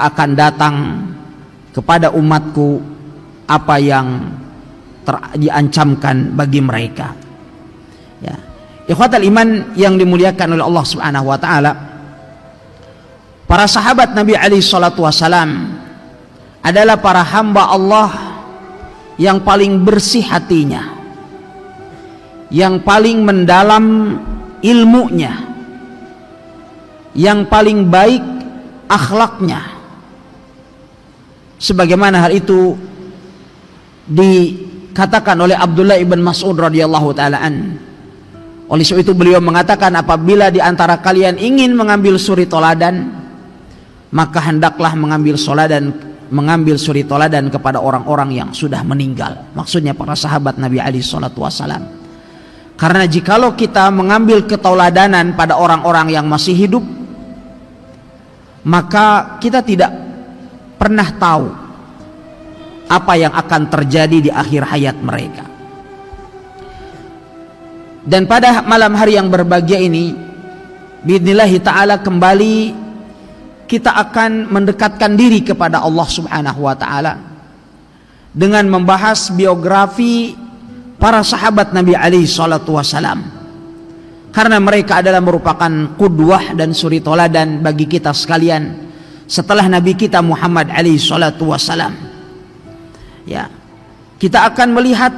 akan datang kepada umatku apa yang diancamkan bagi mereka. Ya. Ikhwatal iman yang dimuliakan oleh Allah Subhanahu wa taala, para sahabat Nabi alaihi salatu wasalam adalah para hamba Allah yang paling bersih hatinya, yang paling mendalam ilmunya, yang paling baik akhlaknya. Sebagaimana hal itu dikatakan oleh Abdullah ibn Mas'ud radhiyallahu taala an. Oleh sebab itu beliau mengatakan, apabila di antara kalian ingin mengambil suri toladan, maka hendaklah mengambil suri toladan kepada orang-orang yang sudah meninggal. Maksudnya para sahabat Nabi alaihi salatu wasalam. Karena jikalau kita mengambil ketauladanan pada orang-orang yang masih hidup, maka kita tidak pernah tahu apa yang akan terjadi di akhir hayat mereka. Dan pada malam hari yang berbahagia ini, biidznillah ta'ala, kembali kita akan mendekatkan diri kepada Allah Subhanahu wa ta'ala dengan membahas biografi para sahabat Nabi alaihi salatu wasalam, karena mereka adalah merupakan qudwah dan suri toladan bagi kita sekalian setelah Nabi kita Muhammad alaihi salatu wasalam. Ya, kita akan melihat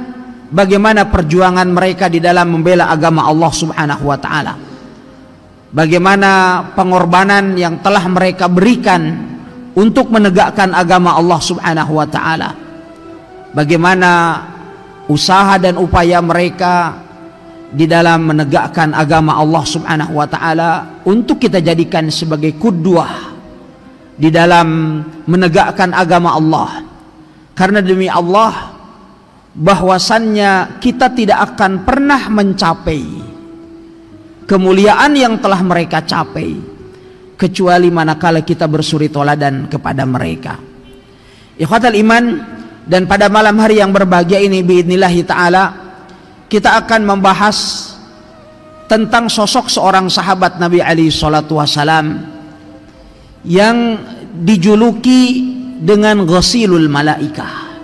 bagaimana perjuangan mereka di dalam membela agama Allah Subhanahu wa ta'ala, bagaimana pengorbanan yang telah mereka berikan untuk menegakkan agama Allah Subhanahu wa ta'ala, bagaimana usaha dan upaya mereka di dalam menegakkan agama Allah Subhanahu wa ta'ala untuk kita jadikan sebagai qudwah di dalam menegakkan agama Allah. Karena demi Allah, bahwasannya kita tidak akan pernah mencapai kemuliaan yang telah mereka capai kecuali manakala kita bersuri toladan kepada mereka. Ikhwatal iman, dan pada malam hari yang berbahagia ini biidznillah ta'ala kita akan membahas tentang sosok seorang sahabat Nabi alaihi salatu wasalam yang dijuluki dengan ghasilul malaikah,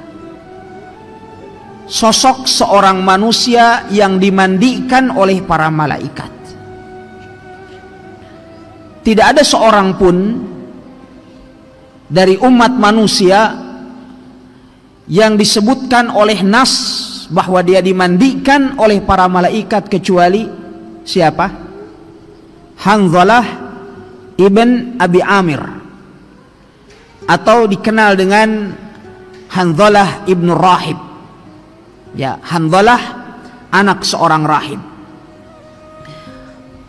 sosok seorang manusia yang dimandikan oleh para malaikat. Tidak ada seorang pun dari umat manusia yang disebutkan oleh nas bahwa dia dimandikan oleh para malaikat kecuali siapa? Hanzalah ibn Abi Amir, atau dikenal dengan Hanzalah ibn Rahib. Ya, Hanzalah anak seorang rahib.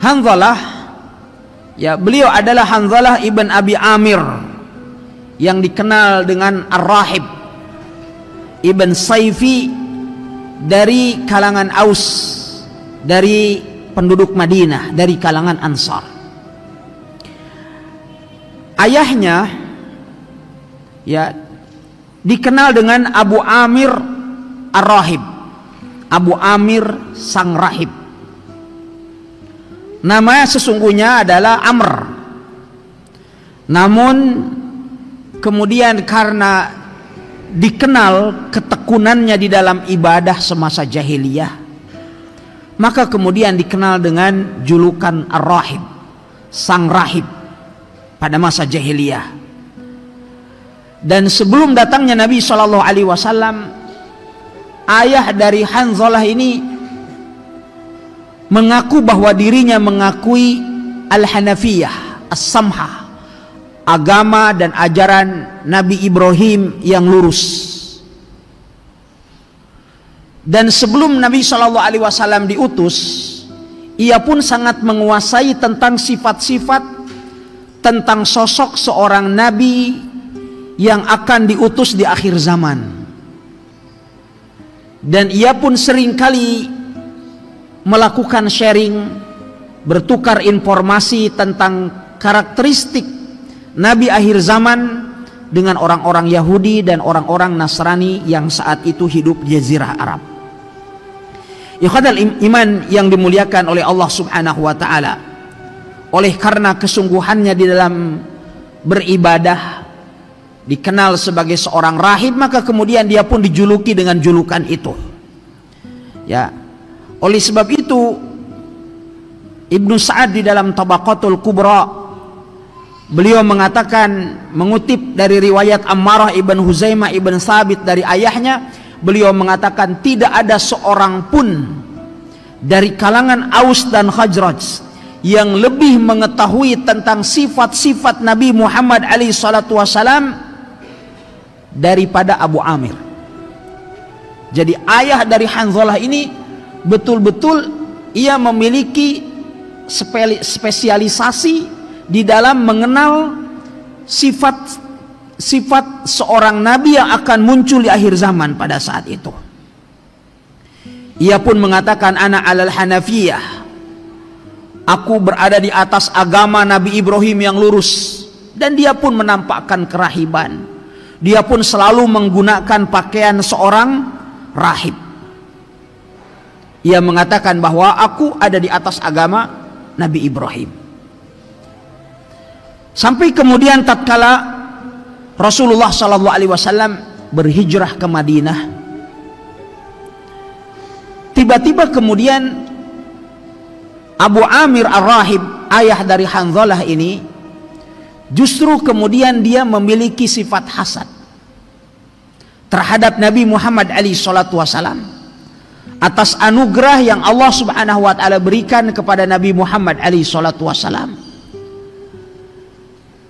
Hanzalah, ya, beliau adalah Hanzalah ibn Abi Amir yang dikenal dengan Ar-Rahib ibn Saifi dari kalangan Aus, dari penduduk Madinah, dari kalangan Ansar. Ayahnya, ya, dikenal dengan Abu Amir Ar-Rahib, Abu Amir sang rahib. Nama sesungguhnya adalah Amr. Namun kemudian karena dikenal ketekunannya di dalam ibadah semasa jahiliyah, maka kemudian dikenal dengan julukan Ar-Rahib, sang rahib pada masa jahiliyah. Dan sebelum datangnya Nabi SAW, ayah dari Hanzalah ini mengaku bahwa dirinya mengakui Al-Hanafiyah, As-Samhah, agama dan ajaran Nabi Ibrahim yang lurus. Dan sebelum Nabi SAW diutus, ia pun sangat menguasai tentang sifat-sifat, tentang sosok seorang Nabi yang akan diutus di akhir zaman. Dan ia pun seringkali melakukan sharing, bertukar informasi tentang karakteristik Nabi akhir zaman dengan orang-orang Yahudi dan orang-orang Nasrani yang saat itu hidup di Jazirah Arab. Ikhwatal iman yang dimuliakan oleh Allah Subhanahu wa ta'ala, oleh karena kesungguhannya di dalam beribadah, dikenal sebagai seorang rahib, maka kemudian dia pun dijuluki dengan julukan itu. Ya, oleh sebab itu Ibnu Sa'ad di dalam Tabaqatul Kubra, beliau mengatakan, mengutip dari riwayat Ammarah ibn Huzaimah ibn Thabit dari ayahnya, beliau mengatakan tidak ada seorang pun dari kalangan Aus dan Khazraj yang lebih mengetahui tentang sifat-sifat Nabi Muhammad alaihi salatu wasalam daripada Abu Amir. Jadi ayah dari Hanzalah ini betul-betul ia memiliki spesialisasi di dalam mengenal sifat seorang nabi yang akan muncul di akhir zaman pada saat itu. Ia pun mengatakan, ana alal hanafiyah, aku berada di atas agama Nabi Ibrahim yang lurus. Dan dia pun menampakkan kerahiban. Dia pun selalu menggunakan pakaian seorang rahib. Ia mengatakan bahwa aku ada di atas agama Nabi Ibrahim. Sampai kemudian tatkala Rasulullah SAW berhijrah ke Madinah, tiba-tiba kemudian Abu Amir Ar-Rahib, ayah dari Hanzalah ini, justru kemudian dia memiliki sifat hasad terhadap Nabi Muhammad SAW atas anugerah yang Allah Subhanahu wa taala berikan kepada Nabi Muhammad SAW.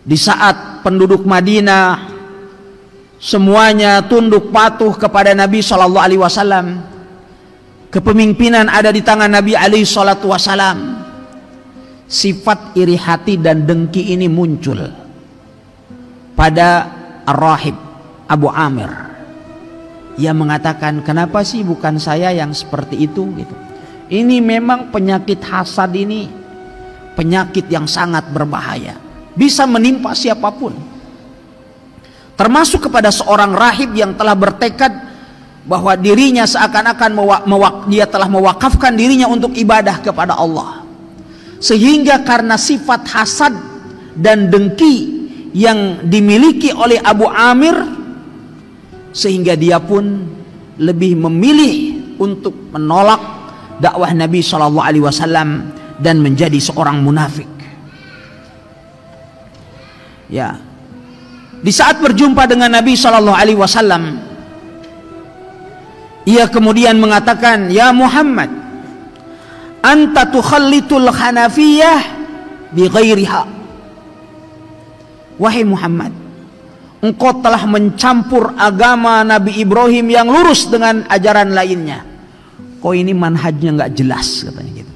Di saat penduduk Madinah semuanya tunduk patuh kepada Nabi SAW, kepemimpinan ada di tangan Nabi SAW, sifat iri hati dan dengki ini muncul pada Ar-Rahib Abu Amir. Ia mengatakan, kenapa sih bukan saya yang seperti itu gitu. Ini memang penyakit hasad, ini penyakit yang sangat berbahaya, bisa menimpa siapapun, termasuk kepada seorang rahib yang telah bertekad bahwa dirinya seakan-akan dia telah mewakafkan dirinya untuk ibadah kepada Allah, sehingga karena sifat hasad dan dengki yang dimiliki oleh Abu Amir, sehingga dia pun lebih memilih untuk menolak dakwah Nabi SAW dan menjadi seorang munafik. Ya, di saat berjumpa dengan Nabi SAW, ia kemudian mengatakan, ya Muhammad, anta tukhallitul hanafiyah bi ghairiha. Wahai Muhammad, engkau telah mencampur agama Nabi Ibrahim yang lurus dengan ajaran lainnya. Kau ini manhajnya nggak jelas, katanya gitu.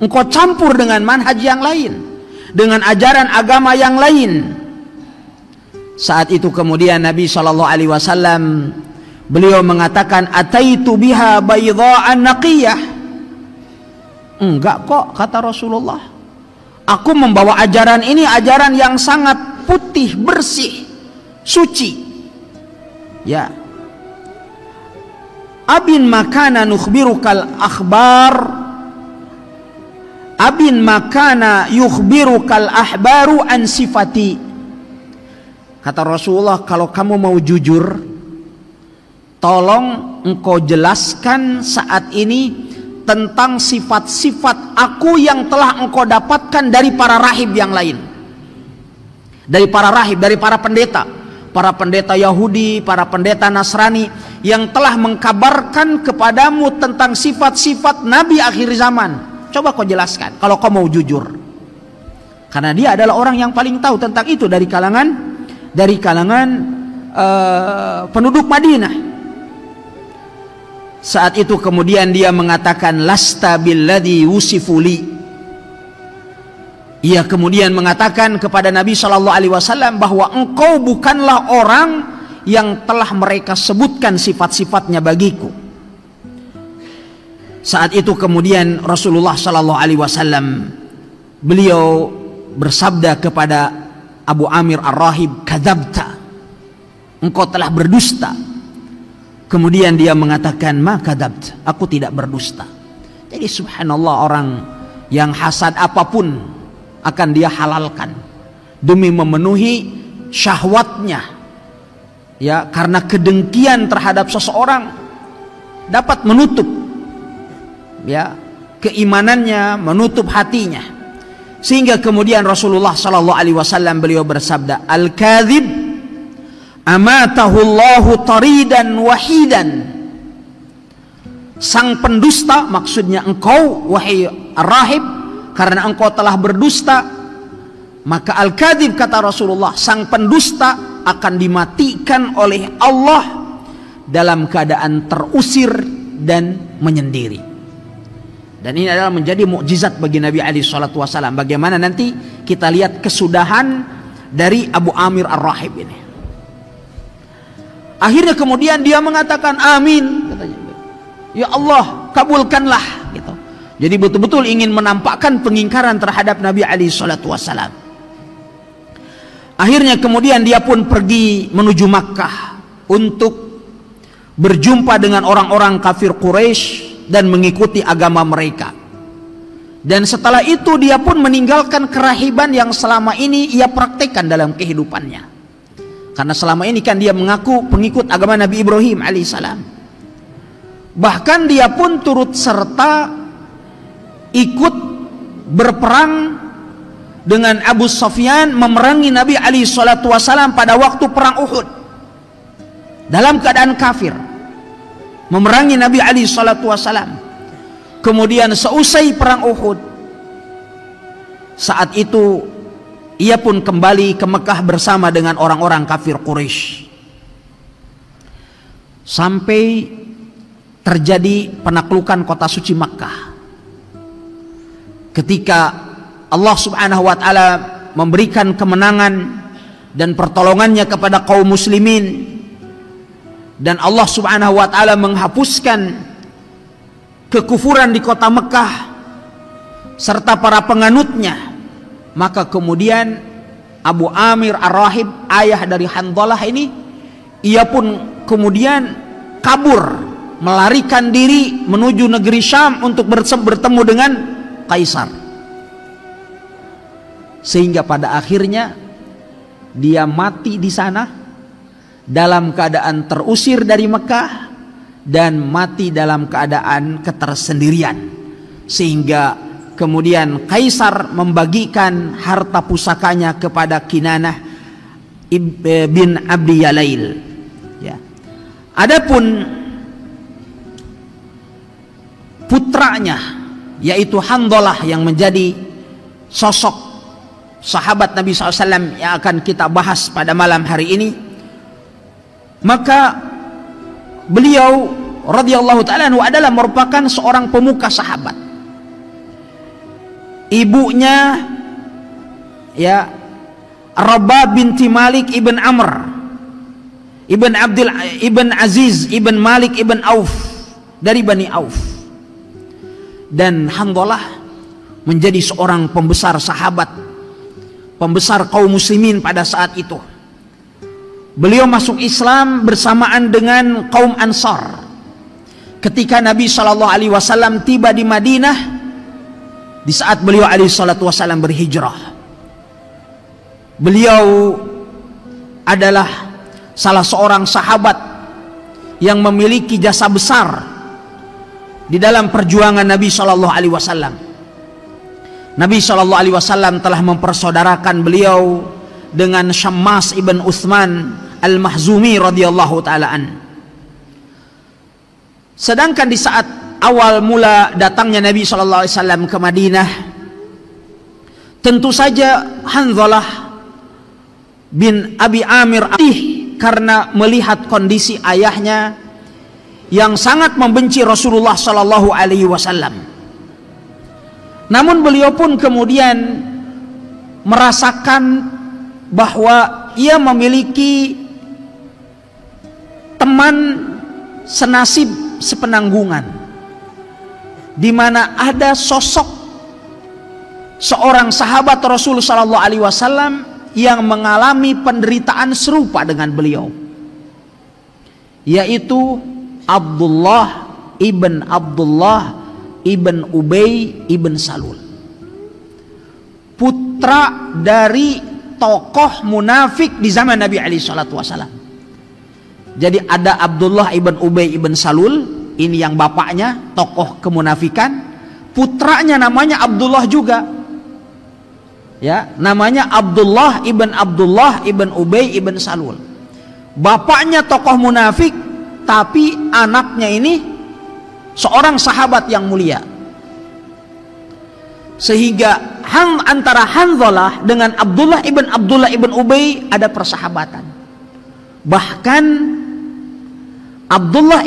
Engkau campur dengan manhaj yang lain, dengan ajaran agama yang lain. Saat itu kemudian Nabi SAW beliau mengatakan, ataitu biha baydha'an naqiyah. Enggak kok, kata Rasulullah, aku membawa ajaran ini, ajaran yang sangat putih, bersih, suci. Ya, abin makana nukhbirukal akhbar, abin makana yukhbirukal ahbaru an sifati. Kata Rasulullah, kalau kamu mau jujur, tolong engkau jelaskan saat ini tentang sifat-sifat aku yang telah engkau dapatkan dari para rahib yang lain, dari para rahib, dari para pendeta Yahudi, para pendeta Nasrani yang telah mengkabarkan kepadamu tentang sifat-sifat Nabi akhir zaman. Coba kau jelaskan kalau kau mau jujur, karena dia adalah orang yang paling tahu tentang itu dari kalangan penduduk Madinah. Saat itu kemudian dia mengatakan, lasta billadhi wusifuli. Ia kemudian mengatakan kepada Nabi SAW bahwa engkau bukanlah orang yang telah mereka sebutkan sifat-sifatnya bagiku. Saat itu kemudian Rasulullah SAW beliau bersabda kepada Abu Amir Ar-Rahib, kadzabta, engkau telah berdusta. Kemudian dia mengatakan, ma kadzabta, aku tidak berdusta. Jadi subhanallah, orang yang hasad apapun akan dia halalkan demi memenuhi syahwatnya, ya, karena kedengkian terhadap seseorang dapat menutup, ya, keimanannya, menutup hatinya, sehingga kemudian Rasulullah sallallahu alaihi wasallam beliau bersabda, al-kadzib amatahullahu taridan wahidan. Sang pendusta, maksudnya engkau wahai ar-rahib, karena engkau telah berdusta, maka al-kadzib, kata Rasulullah, sang pendusta akan dimatikan oleh Allah dalam keadaan terusir dan menyendiri. Dan ini adalah menjadi mukjizat bagi Nabi alaihi salatu wasallam. Bagaimana nanti kita lihat kesudahan dari Abu Amir Ar-Rahib ini. Akhirnya kemudian dia mengatakan amin, katanya, ya Allah kabulkanlah, gitu. Jadi betul-betul ingin menampakkan pengingkaran terhadap Nabi alaihi salatu wasallam. Akhirnya kemudian dia pun pergi menuju Makkah untuk berjumpa dengan orang-orang kafir Quraisy dan mengikuti agama mereka. Dan setelah itu dia pun meninggalkan kerahiban yang selama ini ia praktekkan dalam kehidupannya. Karena selama ini kan dia mengaku pengikut agama Nabi Ibrahim alaihissalam. Bahkan dia pun turut serta ikut berperang dengan Abu Sufyan memerangi Nabi alaihi salatu wasallam pada waktu perang Uhud. Dalam keadaan kafir memerangi Nabi alaihi salatu wasallam. Kemudian seusai perang Uhud, saat itu ia pun kembali ke Mekah bersama dengan orang-orang kafir Quraisy. Sampai terjadi penaklukan kota suci Makkah. Ketika Allah Subhanahu wa taala memberikan kemenangan dan pertolongannya kepada kaum muslimin, dan Allah Subhanahu wa taala menghapuskan kekufuran di kota Mekah serta para penganutnya, maka kemudian Abu Amir Ar-Rahib, ayah dari Hanzalah ini, ia pun kemudian kabur, melarikan diri menuju negeri Syam untuk bertemu dengan Kaisar. Sehingga pada akhirnya dia mati di sana dalam keadaan terusir dari Mekah dan mati dalam keadaan ketersendirian, sehingga kemudian Kaisar membagikan harta pusakanya kepada Kinanah bin Abdi Yalail, ya. Adapun putranya yaitu Hanzalah yang menjadi sosok sahabat Nabi SAW yang akan kita bahas pada malam hari ini, maka beliau radhiyallahu ta'ala anhu adalah merupakan seorang pemuka sahabat. Ibunya, ya, Rabah binti Malik ibn Amr ibn Abdul ibn Aziz ibn Malik ibn Auf dari Bani Auf. Dan Hanzalah menjadi seorang pembesar sahabat, pembesar kaum muslimin pada saat itu. Beliau masuk Islam bersamaan dengan kaum Ansar. Ketika Nabi SAW tiba di Madinah, di saat beliau SAW berhijrah, beliau adalah salah seorang sahabat yang memiliki jasa besar di dalam perjuangan Nabi SAW. Nabi SAW telah mempersaudarakan beliau dengan Syammas ibn Utsman al-Mahzumi radhiyallahu ta'ala an. Sedangkan di saat awal mula datangnya Nabi SAW ke Madinah, tentu saja Hanzalah bin Abi Amir karena melihat kondisi ayahnya yang sangat membenci Rasulullah Sallallahu Alaihi Wasallam. Namun beliau pun kemudian merasakan bahwa ia memiliki teman senasib sepenanggungan, di mana ada sosok seorang sahabat Rasul Sallallahu Alaihi Wasallam yang mengalami penderitaan serupa dengan beliau, yaitu Abdullah ibn Ubay ibn Salul, putra dari tokoh munafik di zaman Nabi alaihi salatu wasallam. Jadi ada Abdullah ibn Ubay ibn Salul, ini yang bapaknya tokoh kemunafikan, putranya namanya Abdullah juga. Ya, namanya Abdullah ibn Ubay ibn Salul. Bapaknya tokoh munafik, tapi anaknya ini seorang sahabat yang mulia. Sehingga antara Hanzalah dengan Abdullah ibn Ubay ada persahabatan. Bahkan Abdullah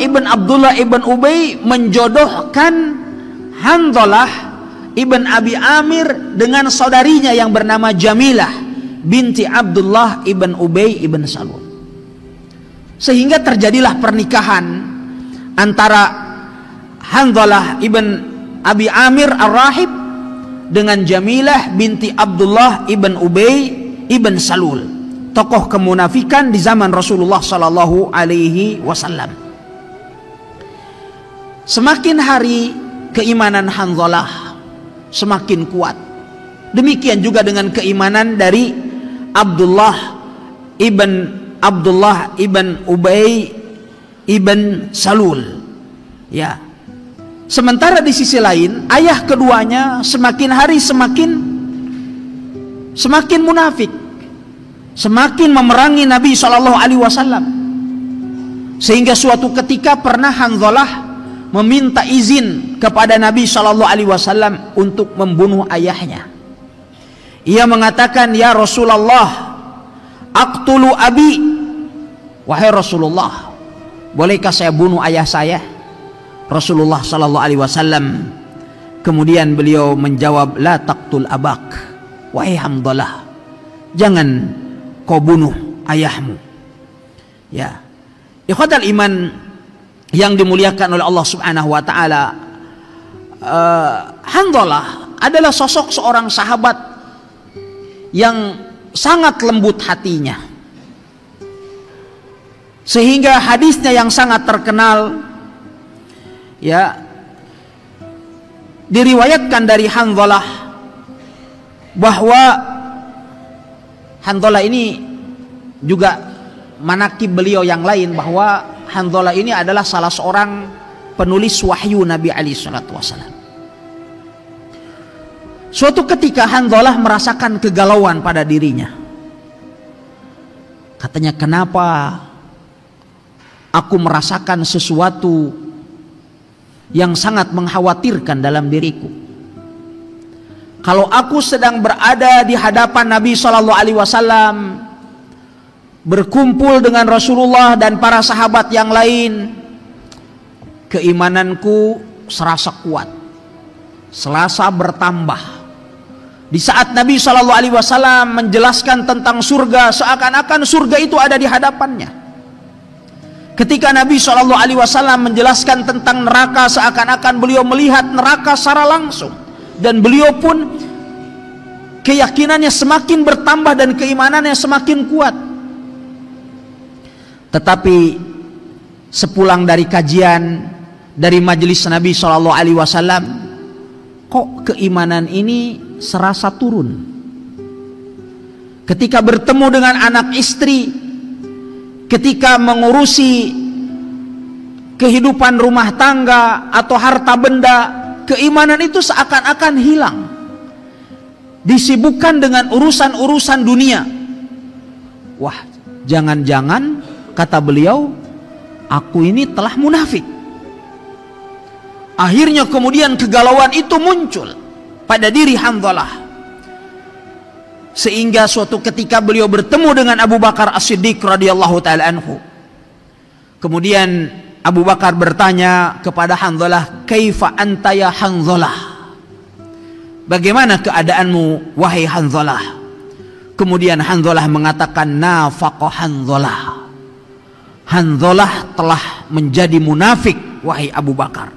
ibn Ubay menjodohkan Hanzalah ibn Abi Amir dengan saudarinya yang bernama Jamilah binti Abdullah ibn Ubay ibn Salul. Sehingga terjadilah pernikahan antara Hanzalah ibn Abi Amir Ar-Rahib dengan Jamilah binti Abdullah ibn Ubay ibn Salul, tokoh kemunafikan di zaman Rasulullah sallallahu alaihi wasallam. Semakin hari keimanan Hanzalah semakin kuat. Demikian juga dengan keimanan dari Abdullah ibn Ubay ibn Salul. Ya. Sementara di sisi lain, ayah keduanya semakin hari semakin munafik, semakin memerangi Nabi SAW. Sehingga suatu ketika pernah Hanzalah meminta izin kepada Nabi SAW untuk membunuh ayahnya. Ia mengatakan, "Ya Rasulullah, aqtulu abi." Wahai Rasulullah, bolehkah saya bunuh ayah saya? Rasulullah SAW kemudian beliau menjawab, "La taqtul abak." Wahai Hanzalah, jangan kau bunuh ayahmu. Ya, ikhwatal iman yang dimuliakan oleh Allah Subhanahu wa taala, Hanzalah adalah sosok seorang sahabat yang sangat lembut hatinya. Sehingga hadisnya yang sangat terkenal, ya, diriwayatkan dari Hanzalah bahwa Hanzalah ini juga manakib beliau yang lain, bahwa Hanzalah ini adalah salah seorang penulis wahyu Nabi alaihi salatu wasallam. Suatu ketika Hanzalah merasakan kegalauan pada dirinya. Katanya, "Kenapa aku merasakan sesuatu yang sangat mengkhawatirkan dalam diriku? Kalau aku sedang berada di hadapan Nabi SAW, berkumpul dengan Rasulullah dan para sahabat yang lain, keimananku serasa kuat, serasa bertambah. Di saat Nabi SAW menjelaskan tentang surga, seakan-akan surga itu ada di hadapannya. Ketika Nabi SAW menjelaskan tentang neraka, seakan-akan beliau melihat neraka secara langsung. Dan beliau pun keyakinannya semakin bertambah dan keimanannya semakin kuat. Tetapi sepulang dari kajian, dari majelis Nabi SAW, kok keimanan ini serasa turun. Ketika bertemu dengan anak istri, ketika mengurusi kehidupan rumah tangga atau harta benda, keimanan itu seakan-akan hilang, disibukkan dengan urusan-urusan dunia. Wah, jangan-jangan, kata beliau, aku ini telah munafik. Akhirnya kemudian kegalauan itu muncul pada diri Hanzalah, sehingga suatu ketika beliau bertemu dengan Abu Bakar As-Siddiq radhiyallahu taala anhu. Kemudian Abu Bakar bertanya kepada Hanzalah, "Kaifa anta ya Hanzalah?" Bagaimana keadaanmu wahai Hanzalah? Kemudian Hanzalah mengatakan, "Nafaqa Hanzalah." Hanzalah telah menjadi munafik wahai Abu Bakar.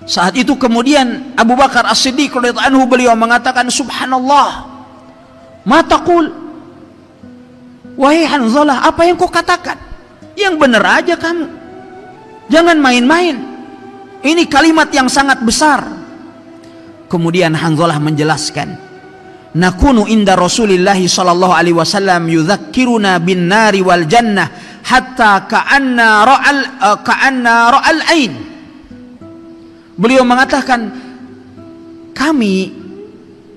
Saat itu kemudian Abu Bakar As-Siddiq radhiyallahu anhu beliau mengatakan, "Subhanallah, ma taqul?" Wahai Hanzalah, apa yang kau katakan? Yang benar aja kamu. Jangan main-main. Ini kalimat yang sangat besar. Kemudian Hanzalah menjelaskan, nakunu inda Rasulillah sallallahu alaihi wasallam yudzakkiruna bin nari wal jannah hatta ka'anna ra'al ain. Beliau mengatakan, kami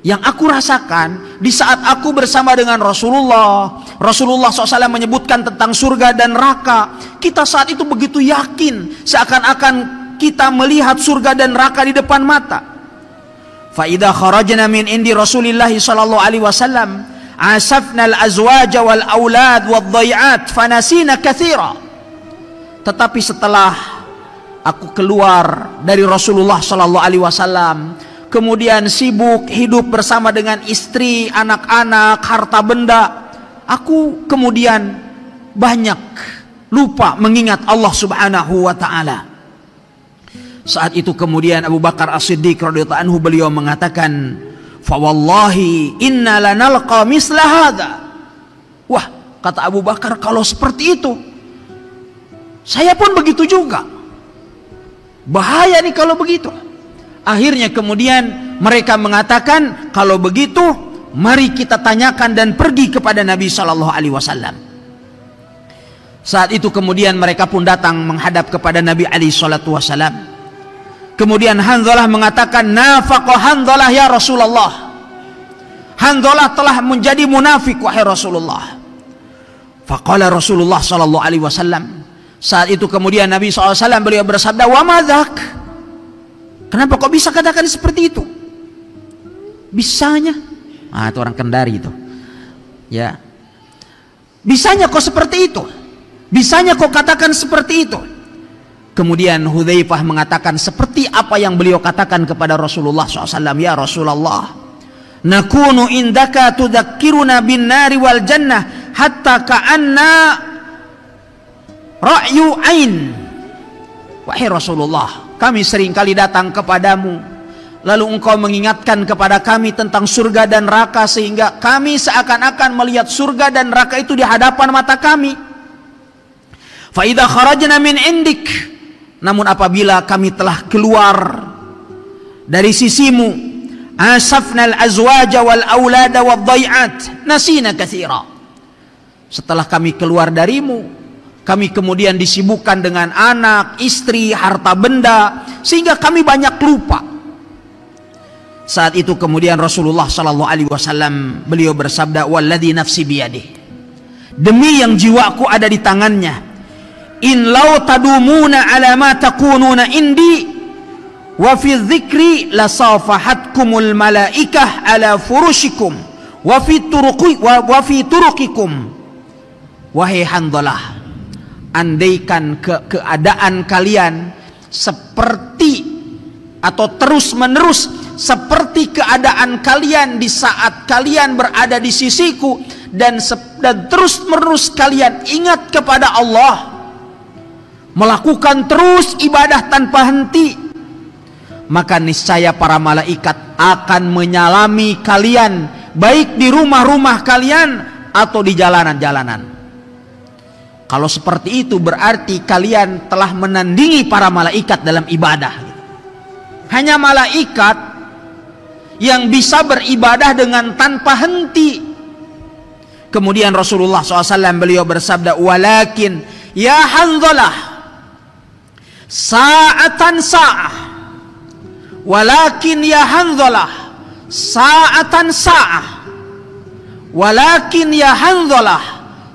yang aku rasakan di saat aku bersama dengan Rasulullah SAW menyebutkan tentang surga dan neraka, kita saat itu begitu yakin seakan-akan kita melihat surga dan neraka di depan mata. Fa idza kharajna min indi Rasulillah sallallahu alaihi wasallam asafna al-azwaj wal aulad wad dhai'at fanasina katsira. Tetapi setelah aku keluar dari Rasulullah sallallahu alaihi wasallam, kemudian sibuk hidup bersama dengan istri, anak-anak, harta benda, aku kemudian banyak lupa mengingat Allah Subhanahu wa taala. Saat itu kemudian Abu Bakar As-Siddiq radhiyallahu anhu beliau mengatakan, "Fa wallahi inna lanalqa misla hadza." Wah, kata Abu Bakar, kalau seperti itu saya pun begitu juga. Bahaya nih kalau begitu. Akhirnya kemudian mereka mengatakan, kalau begitu mari kita tanyakan dan pergi kepada Nabi sallallahu alaihi wasallam. Saat itu kemudian mereka pun datang menghadap kepada Nabi alaihi salatu wasallam. Kemudian Hanzalah mengatakan, "Nafaqa Hanzalah ya Rasulullah." Hanzalah telah menjadi munafik wahai Rasulullah. Faqala Rasulullah sallallahu alaihi wasallam. Saat itu kemudian Nabi sallallahu alaihi wasallam beliau bersabda, "Wa madzak?" Kenapa kok bisa katakan seperti itu? Bisanya, itu orang Kendari itu. Ya. Bisanya kok seperti itu? Bisanya kok katakan seperti itu? Kemudian Hudzaifah mengatakan seperti apa yang beliau katakan kepada Rasulullah SAW. Ya Rasulullah, nakunu indaka tudzakkiruna bin nari wal jannah hatta ka'anna ra'yu ain. Wahai Rasulullah, kami seringkali datang kepadamu, lalu engkau mengingatkan kepada kami tentang surga dan neraka, sehingga kami seakan-akan melihat surga dan neraka itu di hadapan mata kami. Fa idza kharajna min indik, namun apabila kami telah keluar dari sisimu, asafna al-azwaja wal aulada wad dhai'at nasina katsira. Setelah kami keluar darimu, kami kemudian disibukkan dengan anak, istri, harta benda, sehingga kami banyak lupa. Saat itu kemudian Rasulullah sallallahu alaihi wasallam beliau bersabda, "Walladzi nafsi biyadihi." Demi yang jiwaku ada di tangannya, "In law tadumuna ala ma takununa indi wa fi dzikri la safahatkumul malaikah ala furushikum wa fi turuqikum." Wahai Hanzalah, andaikan keadaan kalian seperti atau terus menerus seperti keadaan kalian di saat kalian berada di sisiku, dan terus menerus kalian ingat kepada Allah, melakukan terus ibadah tanpa henti, maka niscaya para malaikat akan menyalami kalian baik di rumah-rumah kalian atau di jalanan-jalanan. Kalau seperti itu berarti kalian telah menandingi para malaikat dalam ibadah. Hanya malaikat yang bisa beribadah dengan tanpa henti. Kemudian Rasulullah SAW beliau bersabda, "Walakin ya Hanzalah, sa'atan sa'ah. Walakin ya Hanzalah, sa'atan sa'ah. Walakin ya Hanzalah,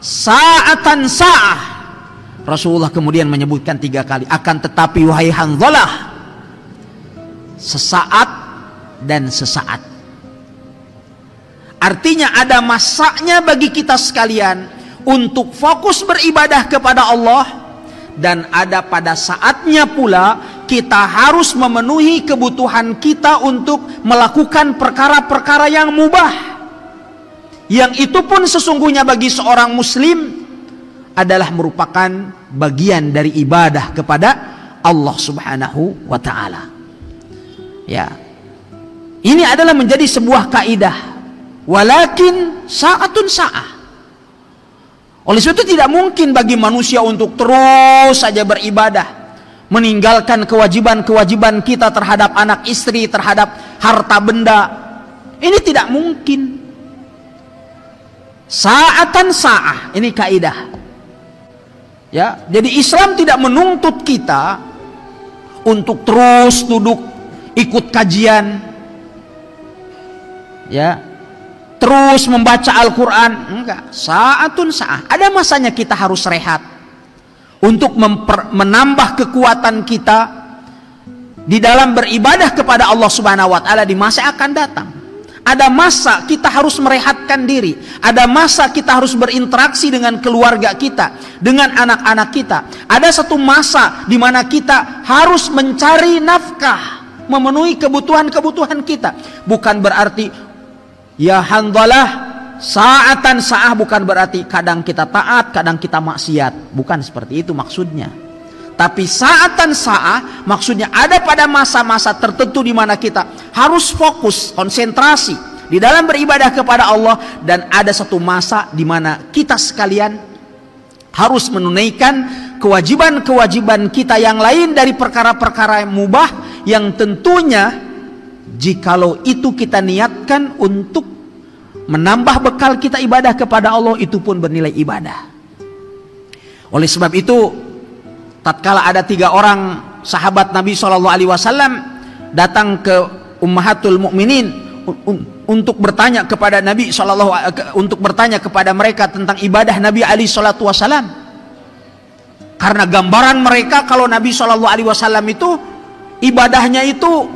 sa'atan sa'ah." Rasulullah kemudian menyebutkan 3 kali, akan tetapi wahai Hanzalah, sesaat dan sesaat. Artinya ada masanya bagi kita sekalian untuk fokus beribadah kepada Allah, dan ada pada saatnya pula kita harus memenuhi kebutuhan kita untuk melakukan perkara-perkara yang mubah, yang itu pun sesungguhnya bagi seorang muslim adalah merupakan bagian dari ibadah kepada Allah Subhanahu wa ta'ala. Ya, ini adalah menjadi sebuah kaidah. Walakin sa'atun sa'ah. Oleh sebab itu tidak mungkin bagi manusia untuk terus saja beribadah, meninggalkan kewajiban-kewajiban kita terhadap anak istri, terhadap harta benda. Ini tidak mungkin. Sa'atan sa'ah, ini kaidah. Ya, jadi Islam tidak menuntut kita untuk terus duduk ikut kajian, ya, terus membaca Al-Quran. Enggak, sa'atun sa'ah. Ada masanya kita harus rehat untuk menambah kekuatan kita di dalam beribadah kepada Allah Subhanahu wa taala di masa yang akan datang. Ada masa kita harus merehatkan diri, ada masa kita harus berinteraksi dengan keluarga kita, dengan anak-anak kita. Ada satu masa di mana kita harus mencari nafkah, memenuhi kebutuhan-kebutuhan kita. Bukan berarti ya Hanzalah sa'atan sa'ah, bukan berarti kadang kita taat, kadang kita maksiat. Bukan seperti itu maksudnya. Tapi sa'atan sa'ah maksudnya ada pada masa-masa tertentu di mana kita harus fokus, konsentrasi di dalam beribadah kepada Allah, dan ada satu masa di mana kita sekalian harus menunaikan kewajiban-kewajiban kita yang lain dari perkara-perkara yang mubah, yang tentunya jikalau itu kita niatkan untuk menambah bekal kita ibadah kepada Allah, itu pun bernilai ibadah. Oleh sebab itu, tatkala ada 3 orang sahabat Nabi SAW datang ke Ummahatul Mukminin untuk bertanya kepada Nabi untuk bertanya kepada mereka tentang ibadah Nabi SAW, karena gambaran mereka kalau Nabi SAW itu ibadahnya itu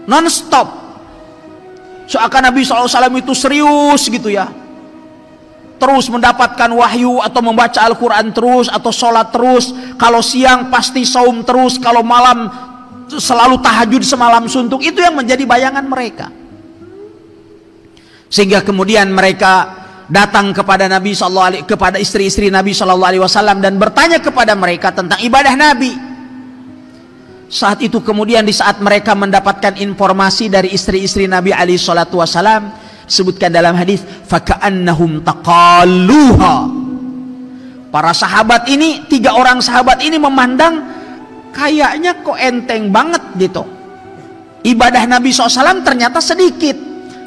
non-stop, seakan Nabi SAW itu serius gitu ya, terus mendapatkan wahyu atau membaca Al-Quran terus, atau sholat terus, kalau siang pasti saum terus, kalau malam selalu tahajud semalam suntuk. Itu yang menjadi bayangan mereka, sehingga kemudian mereka datang kepada Nabi kepada istri-istri Nabi SAW dan bertanya kepada mereka tentang ibadah Nabi. Saat itu kemudian di saat mereka mendapatkan informasi dari istri-istri Nabi SAW, sebutkan dalam hadis, faka'annahum taqalluha. Para sahabat ini, 3 orang sahabat ini memandang kayaknya kok enteng banget gitu. Ibadah Nabi SAW ternyata sedikit,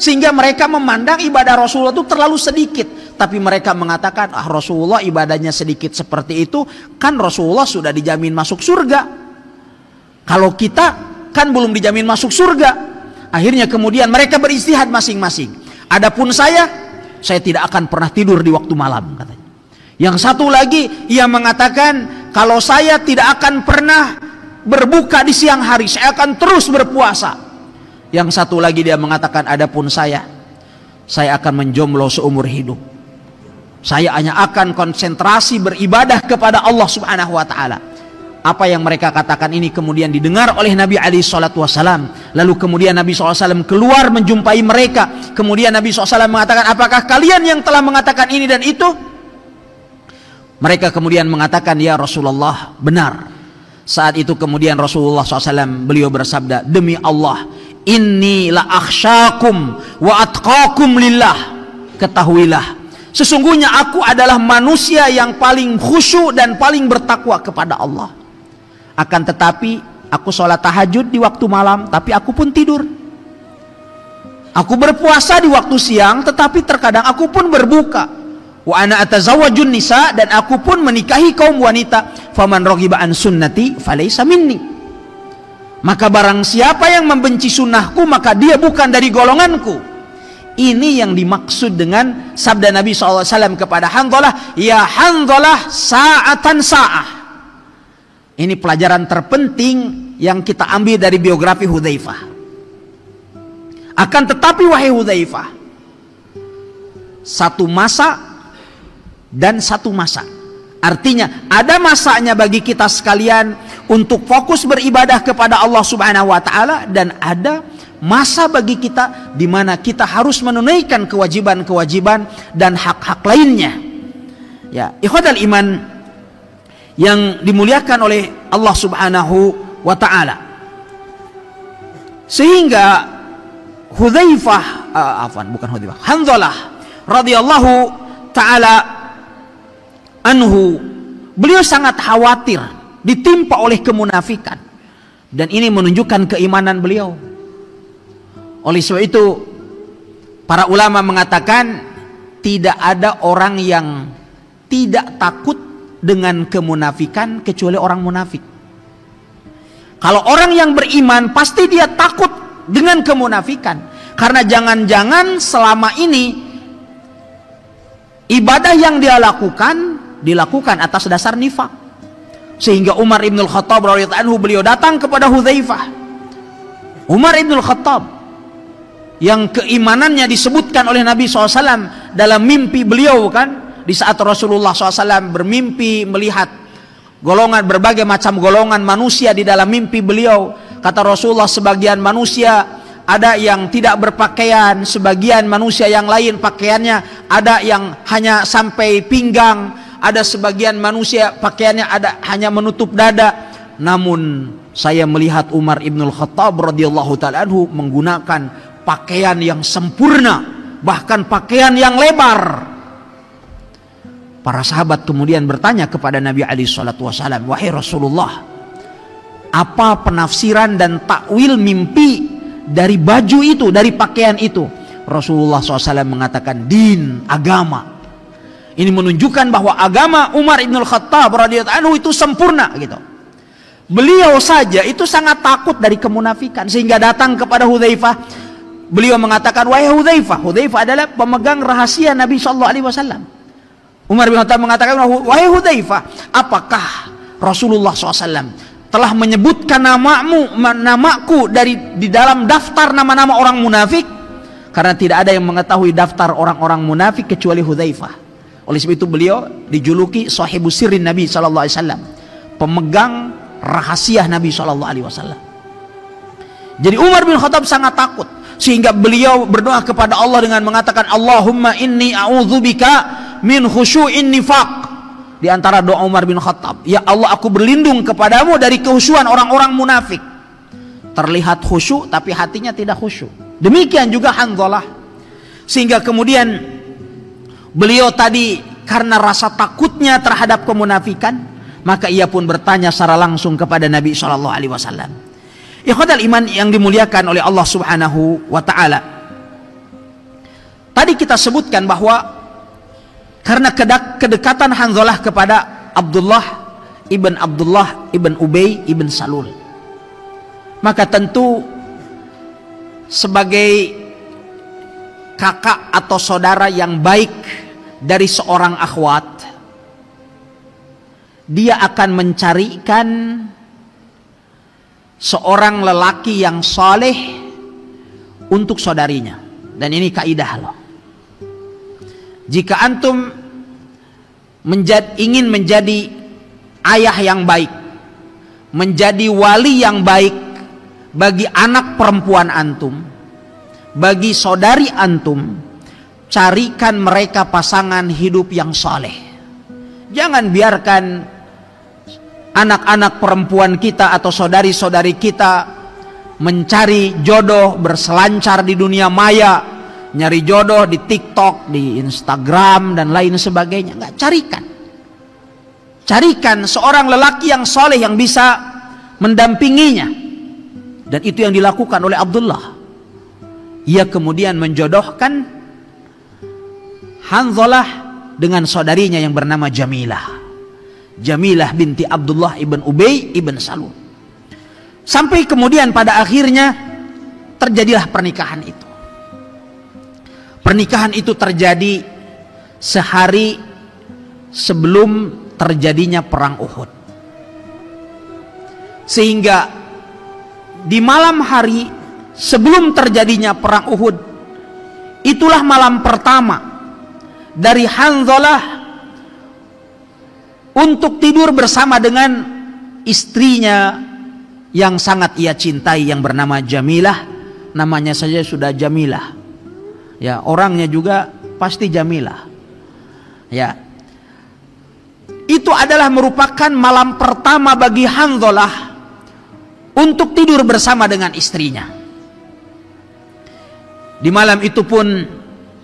sehingga mereka memandang ibadah Rasulullah itu terlalu sedikit. Tapi mereka mengatakan, Rasulullah ibadahnya sedikit seperti itu, kan Rasulullah sudah dijamin masuk surga. Kalau kita kan belum dijamin masuk surga. Akhirnya kemudian mereka beristihad masing-masing. Adapun saya tidak akan pernah tidur di waktu malam, katanya. Yang satu lagi ia mengatakan, kalau saya tidak akan pernah berbuka di siang hari, saya akan terus berpuasa. Yang satu lagi dia mengatakan, adapun saya akan menjomblo seumur hidup. Saya hanya akan konsentrasi beribadah kepada Allah Subhanahu wa taala. Apa yang mereka katakan ini kemudian didengar oleh Nabi SAW. Lalu kemudian Nabi SAW keluar menjumpai mereka. Kemudian Nabi SAW mengatakan, apakah kalian yang telah mengatakan ini dan itu? Mereka kemudian mengatakan, ya Rasulullah, benar. Saat itu kemudian Rasulullah SAW beliau bersabda, demi Allah, inni la akhsyakum wa atqakum lillah. Ketahuilah, sesungguhnya aku adalah manusia yang paling khusyuk dan paling bertakwa kepada Allah. Akan tetapi aku sholat tahajud di waktu malam, tapi aku pun tidur. Aku berpuasa di waktu siang, tetapi terkadang aku pun berbuka. Wa ana atazawwajun nisa, dan aku pun menikahi kaum wanita. Faman raghiba an sunnati falaysa minni. Maka barang siapa yang membenci sunnahku, maka dia bukan dari golonganku. Ini yang dimaksud dengan sabda Nabi SAW kepada Hanzalah, ya Hanzalah sa'atan sa'ah. Ini pelajaran terpenting yang kita ambil dari biografi Hudzaifah. Akan tetapi wahai Hudzaifah, satu masa dan satu masa. Artinya ada masanya bagi kita sekalian untuk fokus beribadah kepada Allah Subhanahu wa taala, dan ada masa bagi kita di mana kita harus menunaikan kewajiban-kewajiban dan hak-hak lainnya. Ya, ikhwatal iman yang dimuliakan oleh Allah Subhanahu wa taala. Sehingga Hanzalah radhiyallahu taala anhu, beliau sangat khawatir ditimpa oleh kemunafikan, dan ini menunjukkan keimanan beliau. Oleh sebab itu Para ulama mengatakan tidak ada orang yang tidak takut dengan kemunafikan kecuali orang munafik. Kalau orang yang beriman pasti dia takut dengan kemunafikan, karena jangan-jangan selama ini ibadah yang dia dilakukan atas dasar nifak. Sehingga Umar ibn al-Khattab radhiyallahu anhu, beliau datang kepada Hudzaifah. Umar ibn al-Khattab yang keimanannya disebutkan oleh Nabi SAW dalam mimpi beliau, kan, di saat Rasulullah SAW bermimpi melihat berbagai macam golongan manusia di dalam mimpi beliau. Kata Rasulullah, sebagian manusia ada yang tidak berpakaian, sebagian manusia yang lain pakaiannya ada yang hanya sampai pinggang, ada sebagian manusia pakaiannya hanya menutup dada. Namun saya melihat Umar ibn al-Khattab radhiyallahu ta'ala anhu menggunakan pakaian yang sempurna, bahkan pakaian yang lebar. Para sahabat kemudian bertanya kepada Nabi alaihi salatu wasallam, wahai Rasulullah, apa penafsiran dan takwil mimpi dari baju itu, dari pakaian itu? Rasulullah SAW mengatakan, din, agama. Ini menunjukkan bahwa agama Umar ibn al-Khattab radhiyallahu anhu itu sempurna gitu. Beliau saja itu sangat takut dari kemunafikan, sehingga datang kepada Hudzaifah. Beliau mengatakan, wahai Hudzaifah. Hudzaifah adalah pemegang rahasia Nabi SAW. Umar bin Khattab mengatakan, wahai Hudzaifah, apakah Rasulullah SAW telah menyebutkan namaku di dalam daftar nama-nama orang munafik? Karena tidak ada yang mengetahui daftar orang-orang munafik kecuali Hudzaifah. Oleh sebab itu beliau dijuluki Sahibus Sirrin Nabi SAW, pemegang rahasia Nabi SAW. Jadi Umar bin Khattab sangat takut, sehingga beliau berdoa kepada Allah dengan mengatakan, Allahumma inni a'udzubika min khusyu'in nifaq. Di antara doa Umar bin Khattab, ya Allah, aku berlindung kepadamu dari kehusyuan orang-orang munafik. Terlihat khusyuk tapi hatinya tidak khusyuk. Demikian juga Hanzalah. Sehingga kemudian beliau tadi karena rasa takutnya terhadap kemunafikan, maka ia pun bertanya secara langsung kepada Nabi SAW. Ikhwatal iman yang dimuliakan oleh Allah Subhanahu wa ta'ala, tadi kita sebutkan bahwa karena kedekatan Hanzalah kepada Abdullah ibn Ubay ibn Salul, maka tentu sebagai kakak atau saudara yang baik dari seorang akhwat, dia akan mencarikan seorang lelaki yang saleh untuk saudarinya. Dan ini kaidah loh. Jika antum ingin menjadi ayah yang baik, menjadi wali yang baik bagi anak perempuan antum, bagi saudari antum, carikan mereka pasangan hidup yang saleh. Jangan biarkan anak-anak perempuan kita atau saudari-saudari kita mencari jodoh, berselancar di dunia maya, nyari jodoh di TikTok, di Instagram dan lain sebagainya. Enggak, carikan seorang lelaki yang soleh yang bisa mendampinginya. Dan itu yang dilakukan oleh Abdullah. Ia kemudian menjodohkan Hanzalah dengan saudarinya yang bernama Jamilah binti Abdullah ibn Ubay ibn Salul. Sampai kemudian pada akhirnya terjadilah pernikahan itu. Pernikahan itu terjadi sehari sebelum terjadinya perang Uhud. Sehingga di malam hari sebelum terjadinya perang Uhud, itulah malam pertama dari Hanzalah untuk tidur bersama dengan istrinya yang sangat ia cintai yang bernama Jamilah. Namanya saja sudah Jamilah. Ya, orangnya juga pasti Jamilah. Ya. Itu adalah merupakan malam pertama bagi Hanzalah untuk tidur bersama dengan istrinya. Di malam itu pun,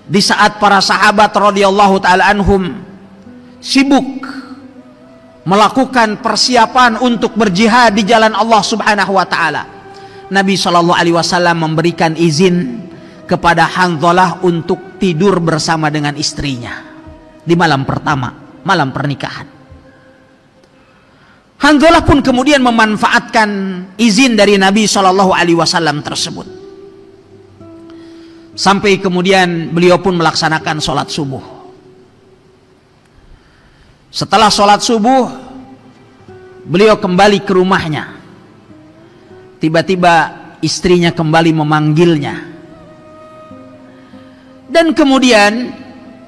di saat para sahabat radhiyallahu taala anhum sibuk melakukan persiapan untuk berjihad di jalan Allah Subhanahu wa taala, Nabi SAW memberikan izin kepada Hanzalah untuk tidur bersama dengan istrinya di malam pertama, malam pernikahan. Hanzalah pun kemudian memanfaatkan izin dari Nabi SAW tersebut. Sampai kemudian beliau pun melaksanakan sholat subuh. Setelah sholat subuh, beliau kembali ke rumahnya. Tiba-tiba istrinya kembali memanggilnya. Dan kemudian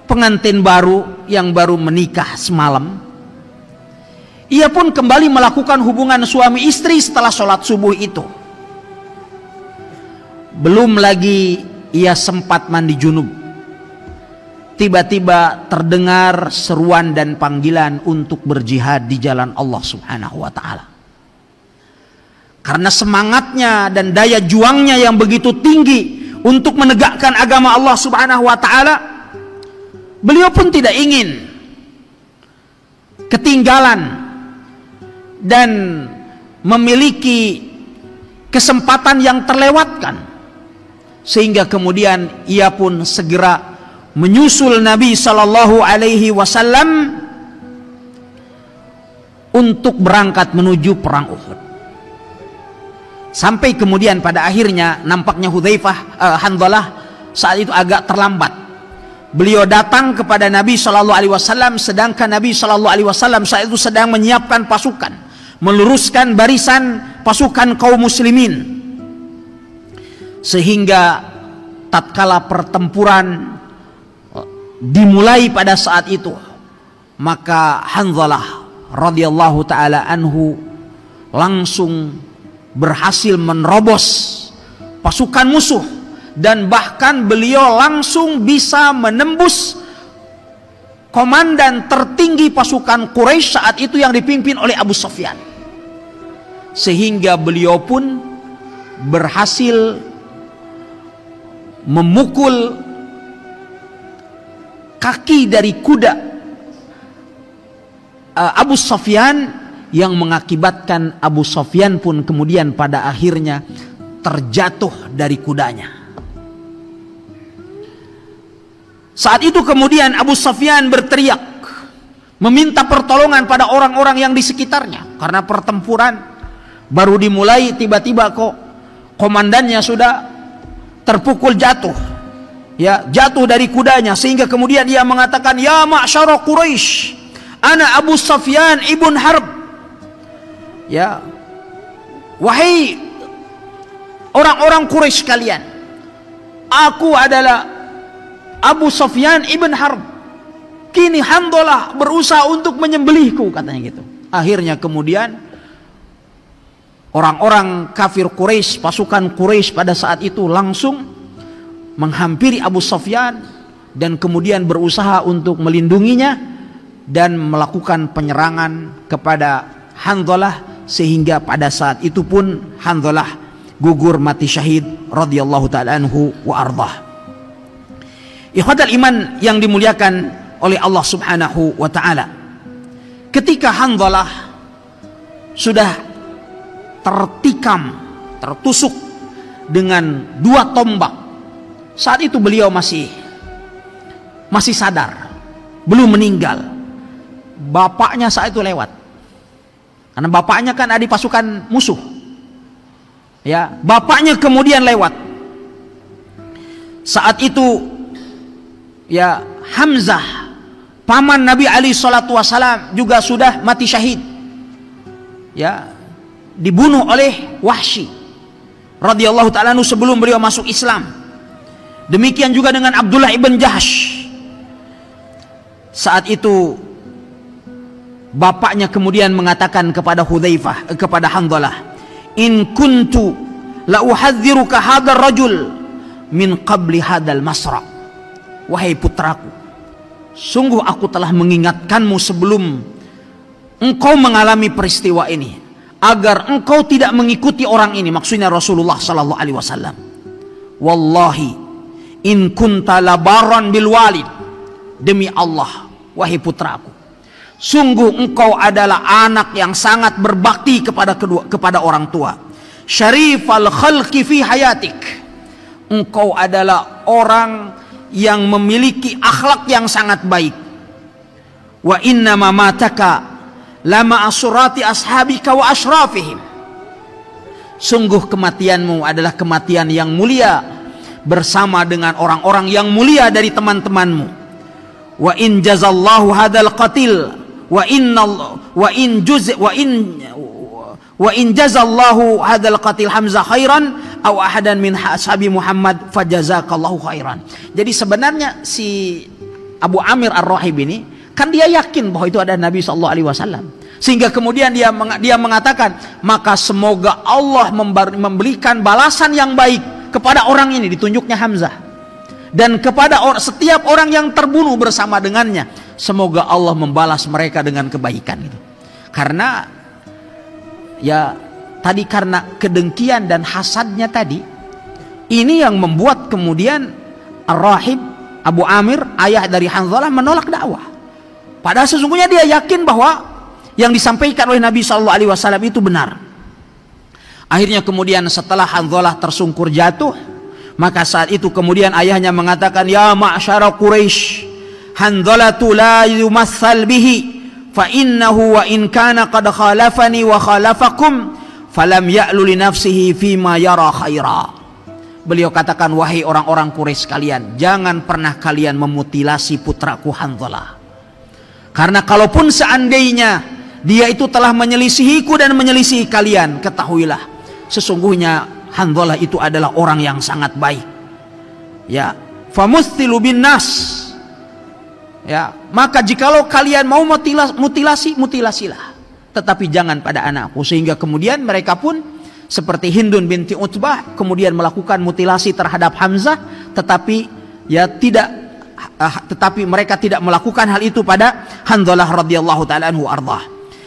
pengantin baru yang baru menikah semalam, ia pun kembali melakukan hubungan suami istri setelah sholat subuh itu. Belum lagi ia sempat mandi junub, tiba-tiba terdengar seruan dan panggilan untuk berjihad di jalan Allah Subhanahu wa ta'ala. Karena semangatnya dan daya juangnya yang begitu tinggi untuk menegakkan agama Allah Subhanahu wa ta'ala, beliau pun tidak ingin ketinggalan dan memiliki kesempatan yang terlewatkan, sehingga kemudian ia pun segera menyusul Nabi Sallallahu Alaihi Wasallam untuk berangkat menuju perang Uhud. Sampai kemudian pada akhirnya nampaknya Hanzalah saat itu agak terlambat. Beliau datang kepada Nabi Sallallahu Alaihi Wasallam, sedangkan Nabi Sallallahu Alaihi Wasallam saat itu sedang menyiapkan pasukan, meluruskan barisan pasukan kaum muslimin, sehingga tatkala pertempuran dimulai pada saat itu, maka Hanzalah radhiyallahu taala anhu langsung berhasil menerobos pasukan musuh, dan bahkan beliau langsung bisa menembus komandan tertinggi pasukan Quraisy saat itu yang dipimpin oleh Abu Sufyan, sehingga beliau pun berhasil memukul kaki dari kuda Abu Sufyan, yang mengakibatkan Abu Sufyan pun kemudian pada akhirnya terjatuh dari kudanya. Saat itu kemudian Abu Sufyan berteriak meminta pertolongan pada orang-orang yang di sekitarnya, karena pertempuran baru dimulai, tiba-tiba kok komandannya sudah terpukul jatuh, jatuh dari kudanya, sehingga kemudian ia mengatakan, ya ma'syara Quraisy, ana Abu Sufyan ibn Harb. Wahai orang-orang Quraisy kalian, aku adalah Abu Sufyan ibn Harb. Kini Hanzalah berusaha untuk menyembelihku, katanya gitu. Akhirnya kemudian orang-orang kafir Quraisy, pasukan Quraisy pada saat itu langsung menghampiri Abu Sufyan dan kemudian berusaha untuk melindunginya dan melakukan penyerangan kepada Hanzalah, sehingga pada saat itu pun Hanzalah gugur mati syahid radhiyallahu taala anhu wa ardhah. Ikhwatal iman yang dimuliakan oleh Allah Subhanahu wa taala, ketika Hanzalah sudah tertusuk dengan 2 tombak, saat itu beliau masih sadar, belum meninggal. Bapaknya saat itu lewat, karena bapaknya kan ada di pasukan musuh. Bapaknya kemudian lewat. Saat itu Hamzah, paman Nabi alaihi salatu wasalam, juga sudah mati syahid, dibunuh oleh Wahsy radhiyallahu ta'ala anhu sebelum beliau masuk Islam. Demikian juga dengan Abdullah ibn Jahsh. Saat itu bapaknya kemudian mengatakan kepada kepada Hanzalah, in kuntu la uhadziruka hadzal rajul min qabli hadzal masra. Wahai putraku, sungguh aku telah mengingatkanmu sebelum engkau mengalami peristiwa ini, agar engkau tidak mengikuti orang ini, maksudnya Rasulullah sallallahu alaihi wasallam. Wallahi in kunta labaran bil walid, demi Allah wahai putraku, sungguh engkau adalah anak yang sangat berbakti kepada orang tua. Syarifal khalqi fi hayatik, engkau adalah orang yang memiliki akhlak yang sangat baik. Wa inna mamataka lama asurati ashabika wa ashrafihim. Sungguh kematianmu adalah kematian yang mulia bersama dengan orang-orang yang mulia dari teman-temanmu. Wa in jazallahu hadzal qatil wa in jazallahu hadzal qatil Hamzah khairan aw ahadan min ashabi Muhammad fajazakallahu khairan. Jadi sebenarnya si Abu Amir Ar-Rahib ini kan dia yakin bahwa itu ada Nabi sallallahu alaihi wasallam. Sehingga kemudian dia mengatakan, maka semoga Allah memberikan balasan yang baik kepada orang ini, ditunjuknya Hamzah, dan kepada setiap orang yang terbunuh bersama dengannya, semoga Allah membalas mereka dengan kebaikan itu. Karena ya tadi karena kedengkian dan hasadnya tadi, ini yang membuat kemudian Ar-Rahib Abu Amir, ayah dari Hanzalah, menolak dakwah. Padahal sesungguhnya dia yakin bahwa yang disampaikan oleh Nabi SAW itu benar. Akhirnya kemudian setelah Hanzalah tersungkur jatuh, maka saat itu kemudian ayahnya mengatakan, ya ma'syara Quraisy, Hanzalatu la yumathal bihi, fa innahu wa in kana qad khalafani wa khalafakum falam ya'lu li nafsihi fima yara khaira. Beliau katakan, wahai orang-orang Quraisy kalian, jangan pernah kalian memutilasi putraku Hanzalah. Karena kalaupun seandainya dia itu telah menyelisihiku dan menyelisihi kalian, ketahuilah sesungguhnya Hanzalah itu adalah orang yang sangat baik. Ya, famuthilu bin nas. Ya, maka jikalau kalian mau mutilasi, mutilasilah, tetapi jangan pada anakku. Sehingga kemudian mereka pun seperti Hindun binti Utbah kemudian melakukan mutilasi terhadap Hamzah, tetapi mereka tidak melakukan hal itu pada Hanzalah radhiyallahu taala anhu ardah.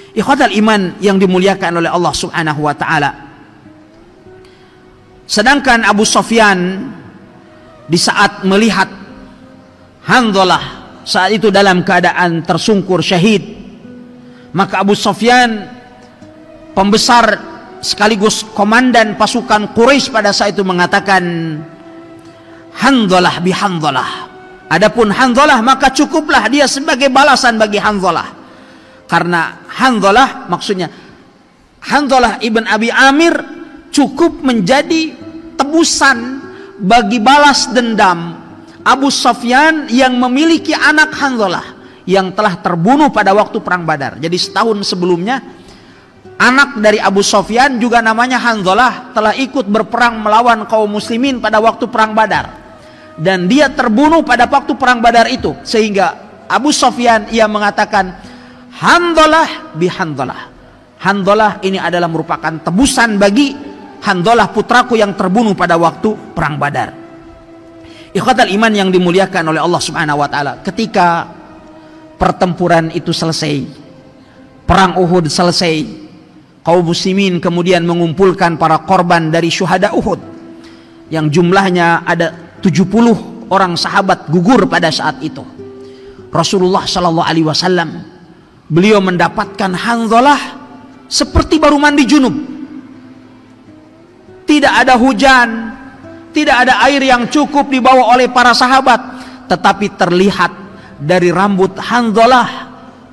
Ikhwatal iman yang dimuliakan oleh Allah Subhanahu wa taala. Sedangkan Abu Sufyan di saat melihat Hanzalah saat itu dalam keadaan tersungkur syahid, maka Abu Sufyan, pembesar sekaligus komandan pasukan Quraisy pada saat itu, mengatakan, Hanzalah bi Hanzalah. Adapun Hanzalah maka cukuplah dia sebagai balasan bagi Hanzalah. Karena Hanzalah, maksudnya Hanzalah ibn Abi Amir, cukup menjadi tebusan bagi balas dendam Abu Sufyan yang memiliki anak Hanzalah yang telah terbunuh pada waktu perang Badar. Jadi setahun sebelumnya anak dari Abu Sufyan juga namanya Hanzalah telah ikut berperang melawan kaum muslimin pada waktu perang Badar, dan dia terbunuh pada waktu perang Badar itu. Sehingga Abu Sufyan ia mengatakan, Hanzalah bi Hanzalah. Hanzalah ini adalah merupakan tebusan bagi Hanzalah putraku yang terbunuh pada waktu perang Badar. Ikhwatal iman yang dimuliakan oleh Allah Subhanahu wa taala, ketika pertempuran itu selesai, perang Uhud selesai, kaum muslimin kemudian mengumpulkan para korban dari syuhada Uhud yang jumlahnya ada 70 orang sahabat gugur pada saat itu. Rasulullah sallallahu alaihi wasallam, beliau mendapatkan Hanzalah seperti baru mandi junub. Tidak ada hujan, tidak ada air yang cukup dibawa oleh para sahabat, tetapi terlihat dari rambut Hanzalah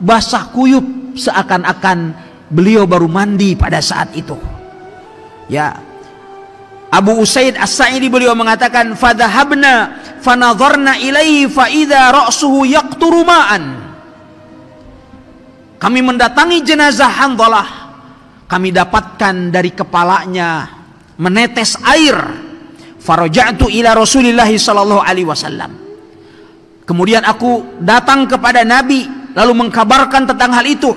basah kuyup, seakan-akan beliau baru mandi pada saat itu. Ya, Abu Usaid As-Sa'idi beliau mengatakan, fadhahabna fanadharna ilaihi fa idza ra'suhu yaqturu ma'an. Kami mendatangi jenazah Hanzalah, kami dapatkan dari kepalanya menetes air. Faraja'tu ila Rasulillah sallallahu alaihi wasallam. Kemudian aku datang kepada Nabi lalu mengkabarkan tentang hal itu.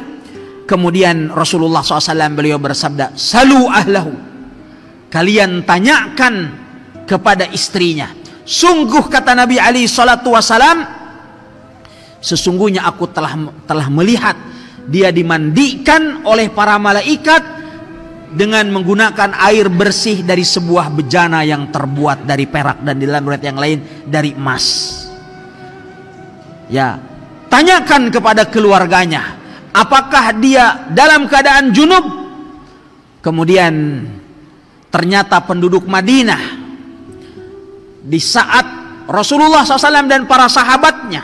Kemudian Rasulullah SAW beliau bersabda, salu ahlahu, kalian tanyakan kepada istrinya. Sungguh kata Nabi alaihi salatu wasallam, sesungguhnya aku telah melihat dia dimandikan oleh para malaikat dengan menggunakan air bersih dari sebuah bejana yang terbuat dari perak, dan di dalam riwayat yang lain dari emas. Ya, tanyakan kepada keluarganya, apakah dia dalam keadaan junub? Kemudian ternyata penduduk Madinah di saat Rasulullah SAW dan para sahabatnya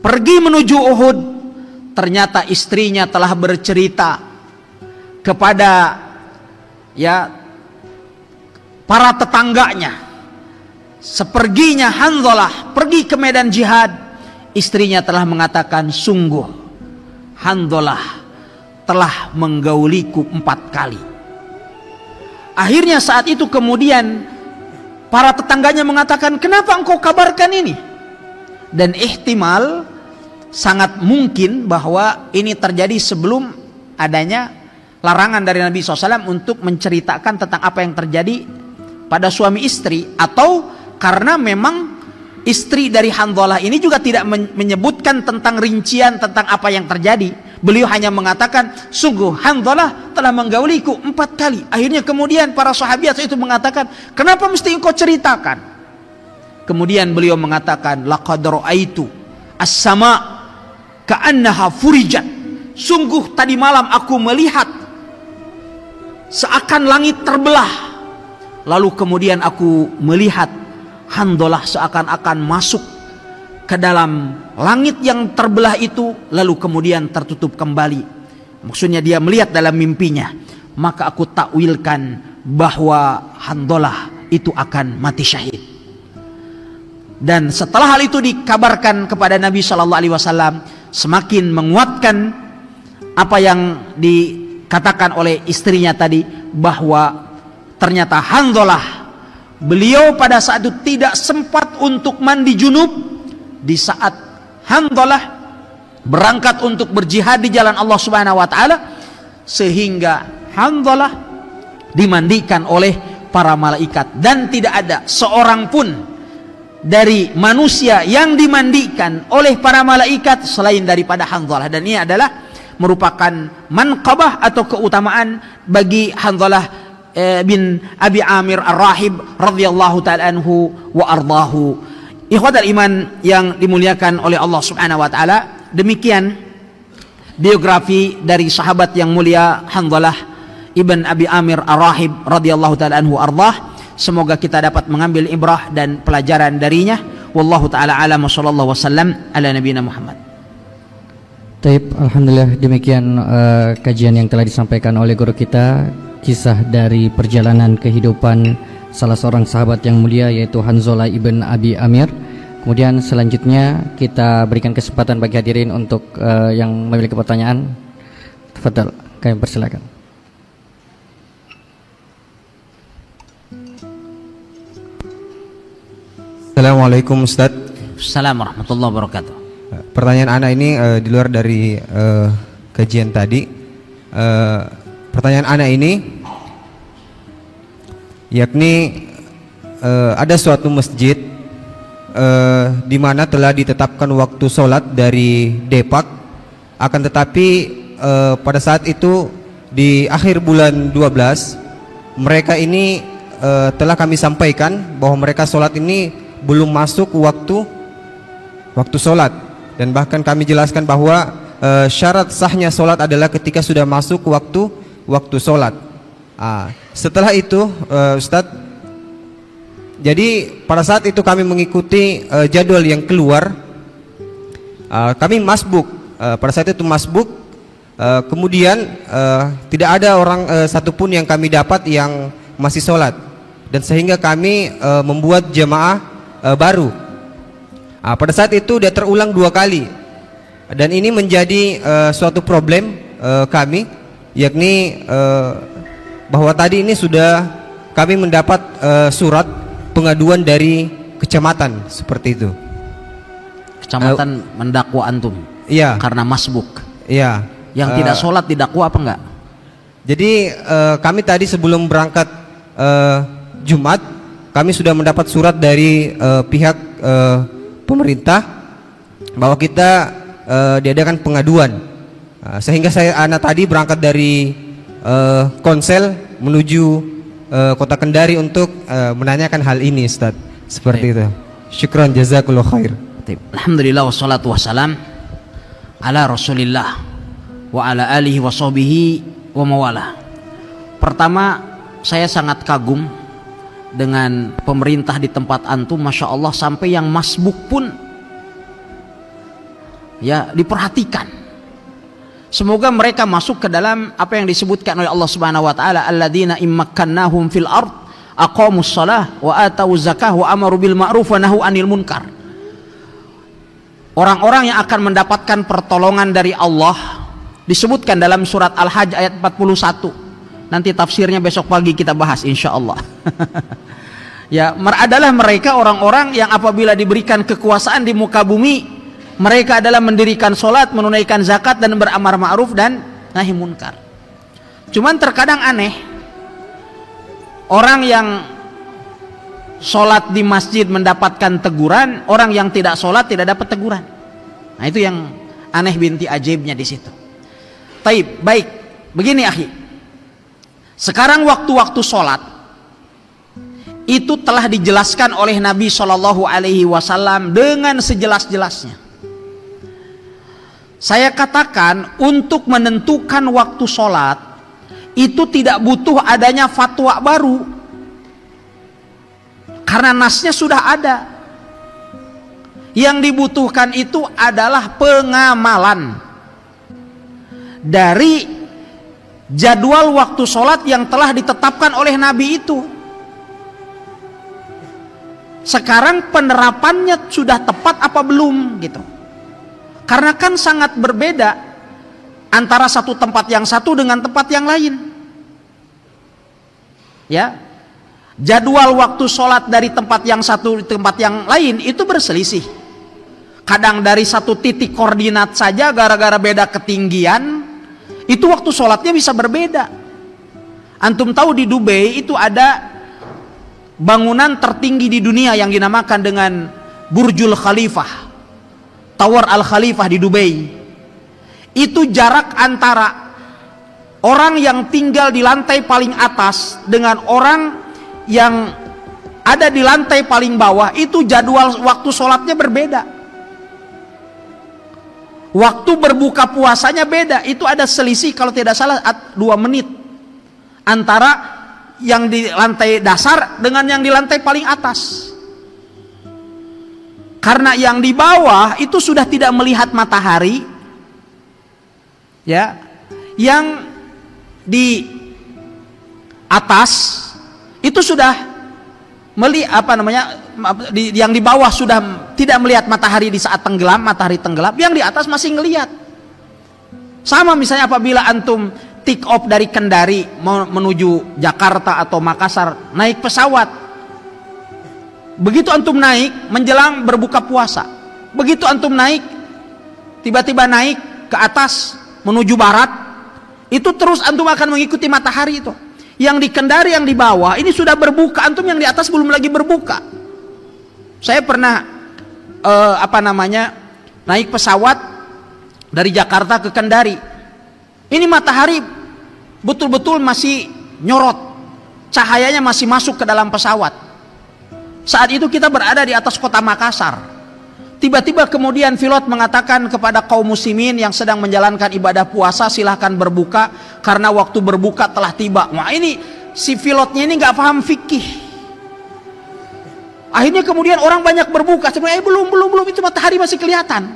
pergi menuju Uhud, ternyata istrinya telah bercerita kepada para tetangganya. Seperginya Hanzalah pergi ke medan jihad, istrinya telah mengatakan, sungguh Hanzalah telah menggauliku 4 kali. Akhirnya saat itu kemudian para tetangganya mengatakan, kenapa engkau kabarkan ini? Dan ihtimal sangat mungkin bahwa ini terjadi sebelum adanya larangan dari Nabi SAW untuk menceritakan tentang apa yang terjadi pada suami istri, atau karena memang istri dari Hanzalah ini juga tidak menyebutkan tentang rincian tentang apa yang terjadi. Beliau hanya mengatakan, sungguh Hanzalah telah menggauliku 4 kali. Akhirnya kemudian para sahabat itu mengatakan, kenapa mesti engkau ceritakan? Kemudian beliau mengatakan, laqad ra'aitu as-sama' ka'annaha furijat. Sungguh tadi malam aku melihat seakan langit terbelah. Lalu kemudian aku melihat Hanzalah seakan-akan masuk ke dalam langit yang terbelah itu, lalu kemudian tertutup kembali. Maksudnya dia melihat dalam mimpinya. Maka aku takwilkan bahwa Hanzalah itu akan mati syahid. Dan setelah hal itu dikabarkan kepada Nabi SAW, semakin menguatkan apa yang dikatakan oleh istrinya tadi, bahwa ternyata Hanzalah, beliau pada saat itu tidak sempat untuk mandi junub di saat Hanzalah berangkat untuk berjihad di jalan Allah Subhanahu wa taala, sehingga Hanzalah dimandikan oleh para malaikat, dan tidak ada seorang pun dari manusia yang dimandikan oleh para malaikat selain daripada Hanzalah. Dan ini adalah merupakan manqabah atau keutamaan bagi Hanzalah bin Abi Amir Ar-Rahib radhiyallahu ta'ala anhu wa ardahu. Ikhwatal iman yang dimuliakan oleh Allah Subhanahu wa taala, demikian biografi dari sahabat yang mulia Hanzalah ibn Abi Amir Ar-Rahib radhiyallahu ta'ala anhu ardah. Semoga kita dapat mengambil ibrah dan pelajaran darinya. Wallahu ta'ala alam, wa sallallahu wasallam ala nabiyina Muhammad. Taib, alhamdulillah, demikian kajian yang telah disampaikan oleh guru kita, kisah dari perjalanan kehidupan salah seorang sahabat yang mulia, yaitu Hanzalah ibn Abi Amir. Kemudian selanjutnya kita berikan kesempatan bagi hadirin untuk yang memiliki pertanyaan. Tafadhal, kami persilakan. Assalamualaikum Ustaz. Assalamualaikum warahmatullahi wabarakatuh. Pertanyaan anak ini di luar dari kajian tadi. Pertanyaan anak ini, yakni ada suatu masjid di mana telah ditetapkan waktu sholat dari Depak, akan tetapi pada saat itu di akhir bulan 12 mereka ini telah kami sampaikan bahwa mereka sholat ini belum masuk waktu sholat, dan bahkan kami jelaskan bahwa syarat sahnya sholat adalah ketika sudah masuk waktu sholat. Setelah itu Ustadz, jadi pada saat itu kami mengikuti jadwal yang keluar, kami masbuk, pada saat itu masbuk, kemudian tidak ada orang satupun yang kami dapat yang masih sholat, dan sehingga kami membuat jamaah baru. Pada saat itu dia terulang 2 kali, dan ini menjadi suatu problem kami, yakni bahwa tadi ini sudah kami mendapat surat pengaduan dari kecamatan seperti itu. Kecamatan mendakwa antum? Iya. Karena masbuk? Iya. Yang tidak sholat didakwa apa enggak? Jadi kami tadi sebelum berangkat Jumat, kami sudah mendapat surat dari pihak pemerintah bahwa kita diadakan pengaduan, sehingga anak tadi berangkat dari Konsel menuju Kota Kendari untuk menanyakan hal ini, Ustaz. Seperti itu. Syukran, jazakallahu khair. Alhamdulillah, wassalatu wassalam ala Rasulillah wa ala alihi wa sahbihi wa mawalah. Pertama, saya sangat kagum dengan pemerintah di tempat antum, Masya Allah, sampai yang masbuk pun ya diperhatikan. Semoga mereka masuk ke dalam apa yang disebutkan oleh Allah Subhanahu wa taala, alladzina immakkannahum fil ard aqamus shalah wa atawuz zakah wa amaru bil ma'ruf wa nahu 'anil munkar. Orang-orang yang akan mendapatkan pertolongan dari Allah disebutkan dalam surat Al-Hajj ayat 41. Nanti tafsirnya besok pagi kita bahas insyaallah. Ya, adalah mereka orang-orang yang apabila diberikan kekuasaan di muka bumi, mereka adalah mendirikan sholat, menunaikan zakat, dan beramar ma'ruf dan nahi munkar. Cuman terkadang aneh, orang yang sholat di masjid mendapatkan teguran, orang yang tidak sholat tidak dapat teguran. Nah, itu yang aneh binti ajaibnya di situ. Taib, baik, begini akhi. Sekarang waktu-waktu sholat itu telah dijelaskan oleh Nabi Shallallahu Alaihi Wasallam dengan sejelas-jelasnya. Saya katakan, untuk menentukan waktu sholat itu tidak butuh adanya fatwa baru, karena nasnya sudah ada. Yang dibutuhkan itu adalah pengamalan dari jadwal waktu sholat yang telah ditetapkan oleh Nabi itu. Sekarang penerapannya sudah tepat apa belum gitu. Karena kan sangat berbeda antara satu tempat yang satu dengan tempat yang lain. Ya, jadwal waktu sholat dari tempat yang satu di tempat yang lain itu berselisih. Kadang dari satu titik koordinat saja gara-gara beda ketinggian, itu waktu sholatnya bisa berbeda. Antum tahu di Dubai itu ada bangunan tertinggi di dunia yang dinamakan dengan Burjul Khalifah, Tower Al Khalifah di Dubai. Itu jarak antara orang yang tinggal di lantai paling atas dengan orang yang ada di lantai paling bawah, itu jadwal waktu sholatnya berbeda. Waktu berbuka puasanya beda, itu ada selisih kalau tidak salah 2 menit antara yang di lantai dasar dengan yang di lantai paling atas. Karena yang di bawah itu sudah tidak melihat matahari, ya, yang di atas itu sudah yang di bawah sudah tidak melihat matahari di saat tenggelam, matahari tenggelam, yang di atas masih ngelihat. Sama misalnya apabila antum take off dari Kendari menuju Jakarta atau Makassar, naik pesawat. Begitu antum naik menjelang berbuka puasa, begitu antum naik, tiba-tiba naik ke atas menuju barat, itu terus antum akan mengikuti matahari itu. Yang di Kendari, yang di bawah ini sudah berbuka, antum yang di atas belum lagi berbuka. Saya pernah naik pesawat dari Jakarta ke Kendari. Ini matahari betul-betul masih nyorot, cahayanya masih masuk ke dalam pesawat. Saat itu kita berada di atas kota Makassar. Tiba-tiba kemudian pilot mengatakan kepada kaum muslimin yang sedang menjalankan ibadah puasa, silahkan berbuka karena waktu berbuka telah tiba. Wah, ini si pilotnya ini nggak paham fikih. Akhirnya kemudian orang banyak berbuka. Sebenarnya belum itu matahari masih kelihatan.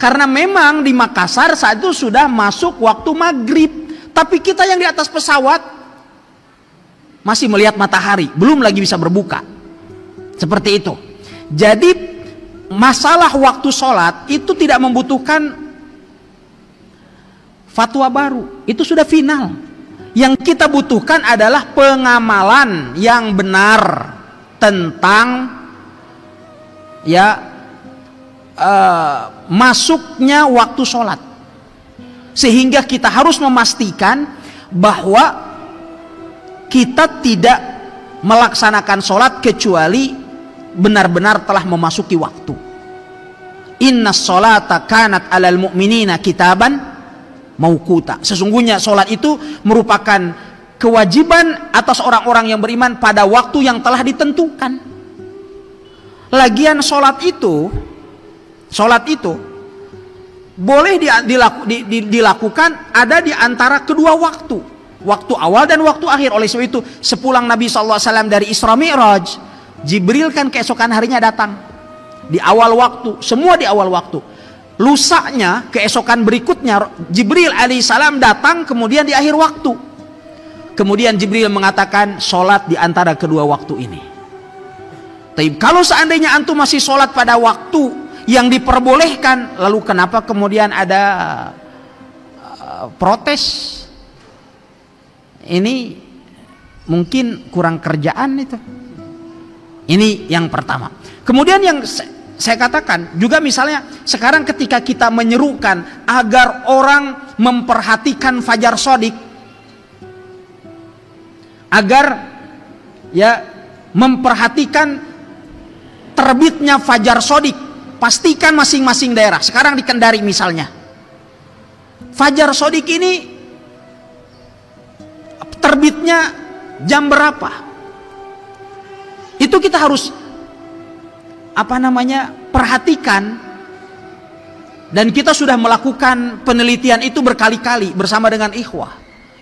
Karena memang di Makassar saat itu sudah masuk waktu maghrib, tapi kita yang di atas pesawat masih melihat matahari, belum lagi bisa berbuka. Seperti itu. Jadi masalah waktu sholat itu tidak membutuhkan fatwa baru, itu sudah final. Yang kita butuhkan adalah pengamalan yang benar tentang masuknya waktu sholat, sehingga kita harus memastikan bahwa kita tidak melaksanakan sholat kecuali benar-benar telah memasuki waktu. Innas sholata kanat alal mu'minina kitaban mauquta. Sesungguhnya sholat itu merupakan kewajiban atas orang-orang yang beriman pada waktu yang telah ditentukan. Lagian sholat itu boleh dilakukan ada di antara kedua waktu. waktu awal dan waktu akhir. Oleh sebab itu sepulang Nabi SAW dari Isra Mi'raj, Jibril kan keesokan harinya datang di awal waktu, semua di awal waktu. Lusanya keesokan berikutnya Jibril alaihissalam datang kemudian di akhir waktu. Kemudian Jibril mengatakan sholat di antara kedua waktu ini. Tapi kalau seandainya antum masih sholat pada waktu yang diperbolehkan, lalu kenapa kemudian ada protes? Ini mungkin kurang kerjaan itu. Ini yang pertama. Kemudian yang saya katakan juga, misalnya sekarang ketika kita menyerukan agar orang memperhatikan fajar shodiq, agar ya memperhatikan terbitnya fajar shodiq, pastikan masing-masing daerah. Sekarang di Kendari misalnya, fajar shodiq ini terbitnya jam berapa? Itu kita harus perhatikan, dan kita sudah melakukan penelitian itu berkali-kali bersama dengan Ikhwah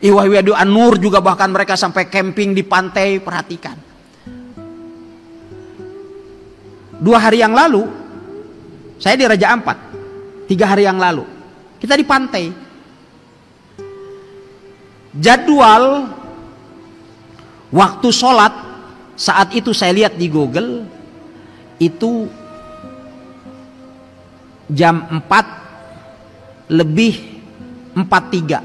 Wiadu An-Nur juga, bahkan mereka sampai camping di pantai. Perhatikan, 2 hari yang lalu saya di Raja Ampat, 3 hari yang lalu kita di pantai. Jadwal waktu sholat saat itu saya lihat di Google itu jam 4:43.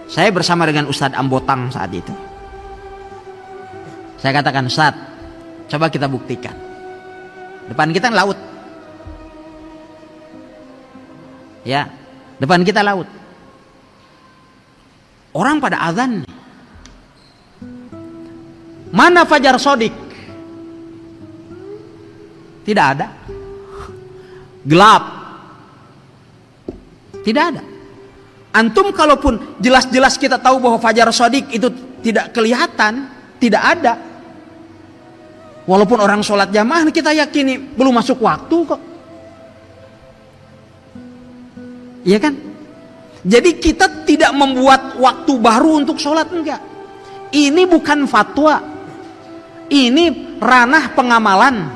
Saya bersama dengan Ustadz Ambotang saat itu. Saya katakan, Ustadz, coba kita buktikan. Depan kita laut. Ya, depan kita laut. Orang pada azan. Mana fajar shodiq? Tidak ada. Gelap. Tidak ada. Antum kalaupun jelas-jelas kita tahu bahwa fajar shodiq itu tidak kelihatan, tidak ada. Walaupun orang sholat jamaah, kita yakini belum masuk waktu kok. Iya kan? Jadi kita tidak membuat waktu baru untuk sholat, enggak. Ini bukan fatwa. Ini ranah pengamalan.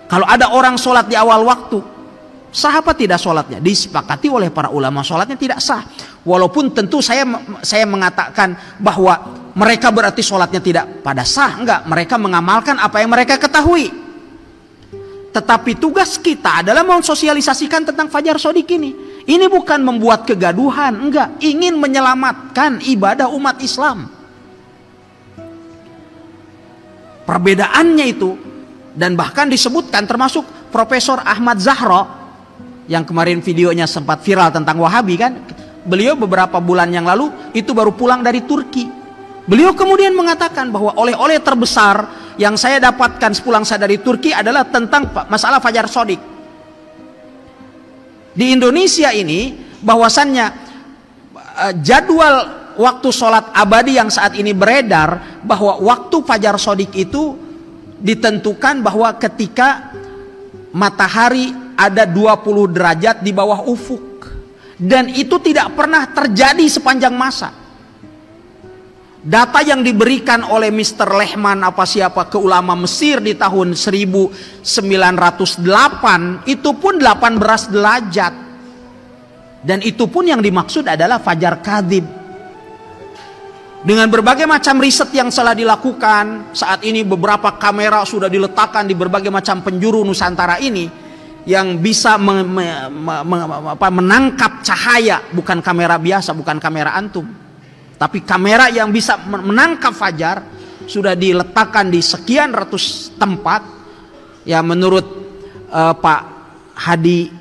Kalau ada orang sholat di awal waktu, sah apa tidak sholatnya? Disepakati oleh para ulama, sholatnya tidak sah. Walaupun tentu saya mengatakan bahwa mereka berarti sholatnya tidak pada sah, enggak. Mereka mengamalkan apa yang mereka ketahui. Tetapi tugas kita adalah mensosialisasikan tentang fajar shodiq ini. Ini bukan membuat kegaduhan, enggak. Ingin menyelamatkan ibadah umat Islam. Perbedaannya itu, dan bahkan disebutkan termasuk Profesor Ahmad Zahra yang kemarin videonya sempat viral tentang Wahabi kan. Beliau beberapa bulan yang lalu itu baru pulang dari Turki. Beliau kemudian mengatakan bahwa oleh-oleh terbesar yang saya dapatkan sepulang saya dari Turki adalah tentang masalah fajar shodiq. Di Indonesia ini bahwasannya jadwal waktu sholat abadi yang saat ini beredar, bahwa waktu fajar shodiq itu ditentukan bahwa ketika matahari ada 20 derajat di bawah ufuk, dan itu tidak pernah terjadi sepanjang masa. Data yang diberikan oleh Mr. Lehman ke ulama Mesir di tahun 1908 itu pun 18 derajat, dan itu pun yang dimaksud adalah fajar kadhib. Dengan berbagai macam riset yang telah dilakukan, saat ini beberapa kamera sudah diletakkan di berbagai macam penjuru Nusantara ini yang bisa menangkap cahaya, bukan kamera biasa, bukan kamera antum, tapi kamera yang bisa menangkap fajar sudah diletakkan di sekian ratus tempat. Ya, menurut Pak Hadi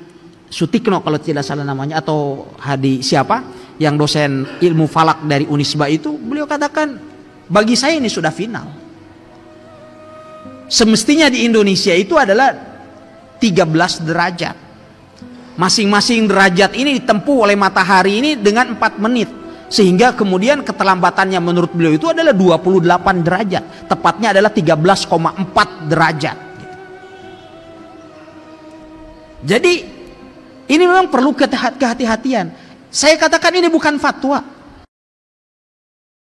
Sutikno kalau tidak salah namanya, atau Hadi siapa yang dosen ilmu falak dari Unisba itu, beliau katakan bagi saya ini sudah final. Semestinya di Indonesia itu adalah 13 derajat. Masing-masing derajat ini ditempuh oleh matahari ini dengan 4 menit. Sehingga kemudian keterlambatannya menurut beliau itu adalah 28 derajat. Tepatnya adalah 13,4 derajat. Jadi ini memang perlu kehati-hatian. Saya katakan ini bukan fatwa.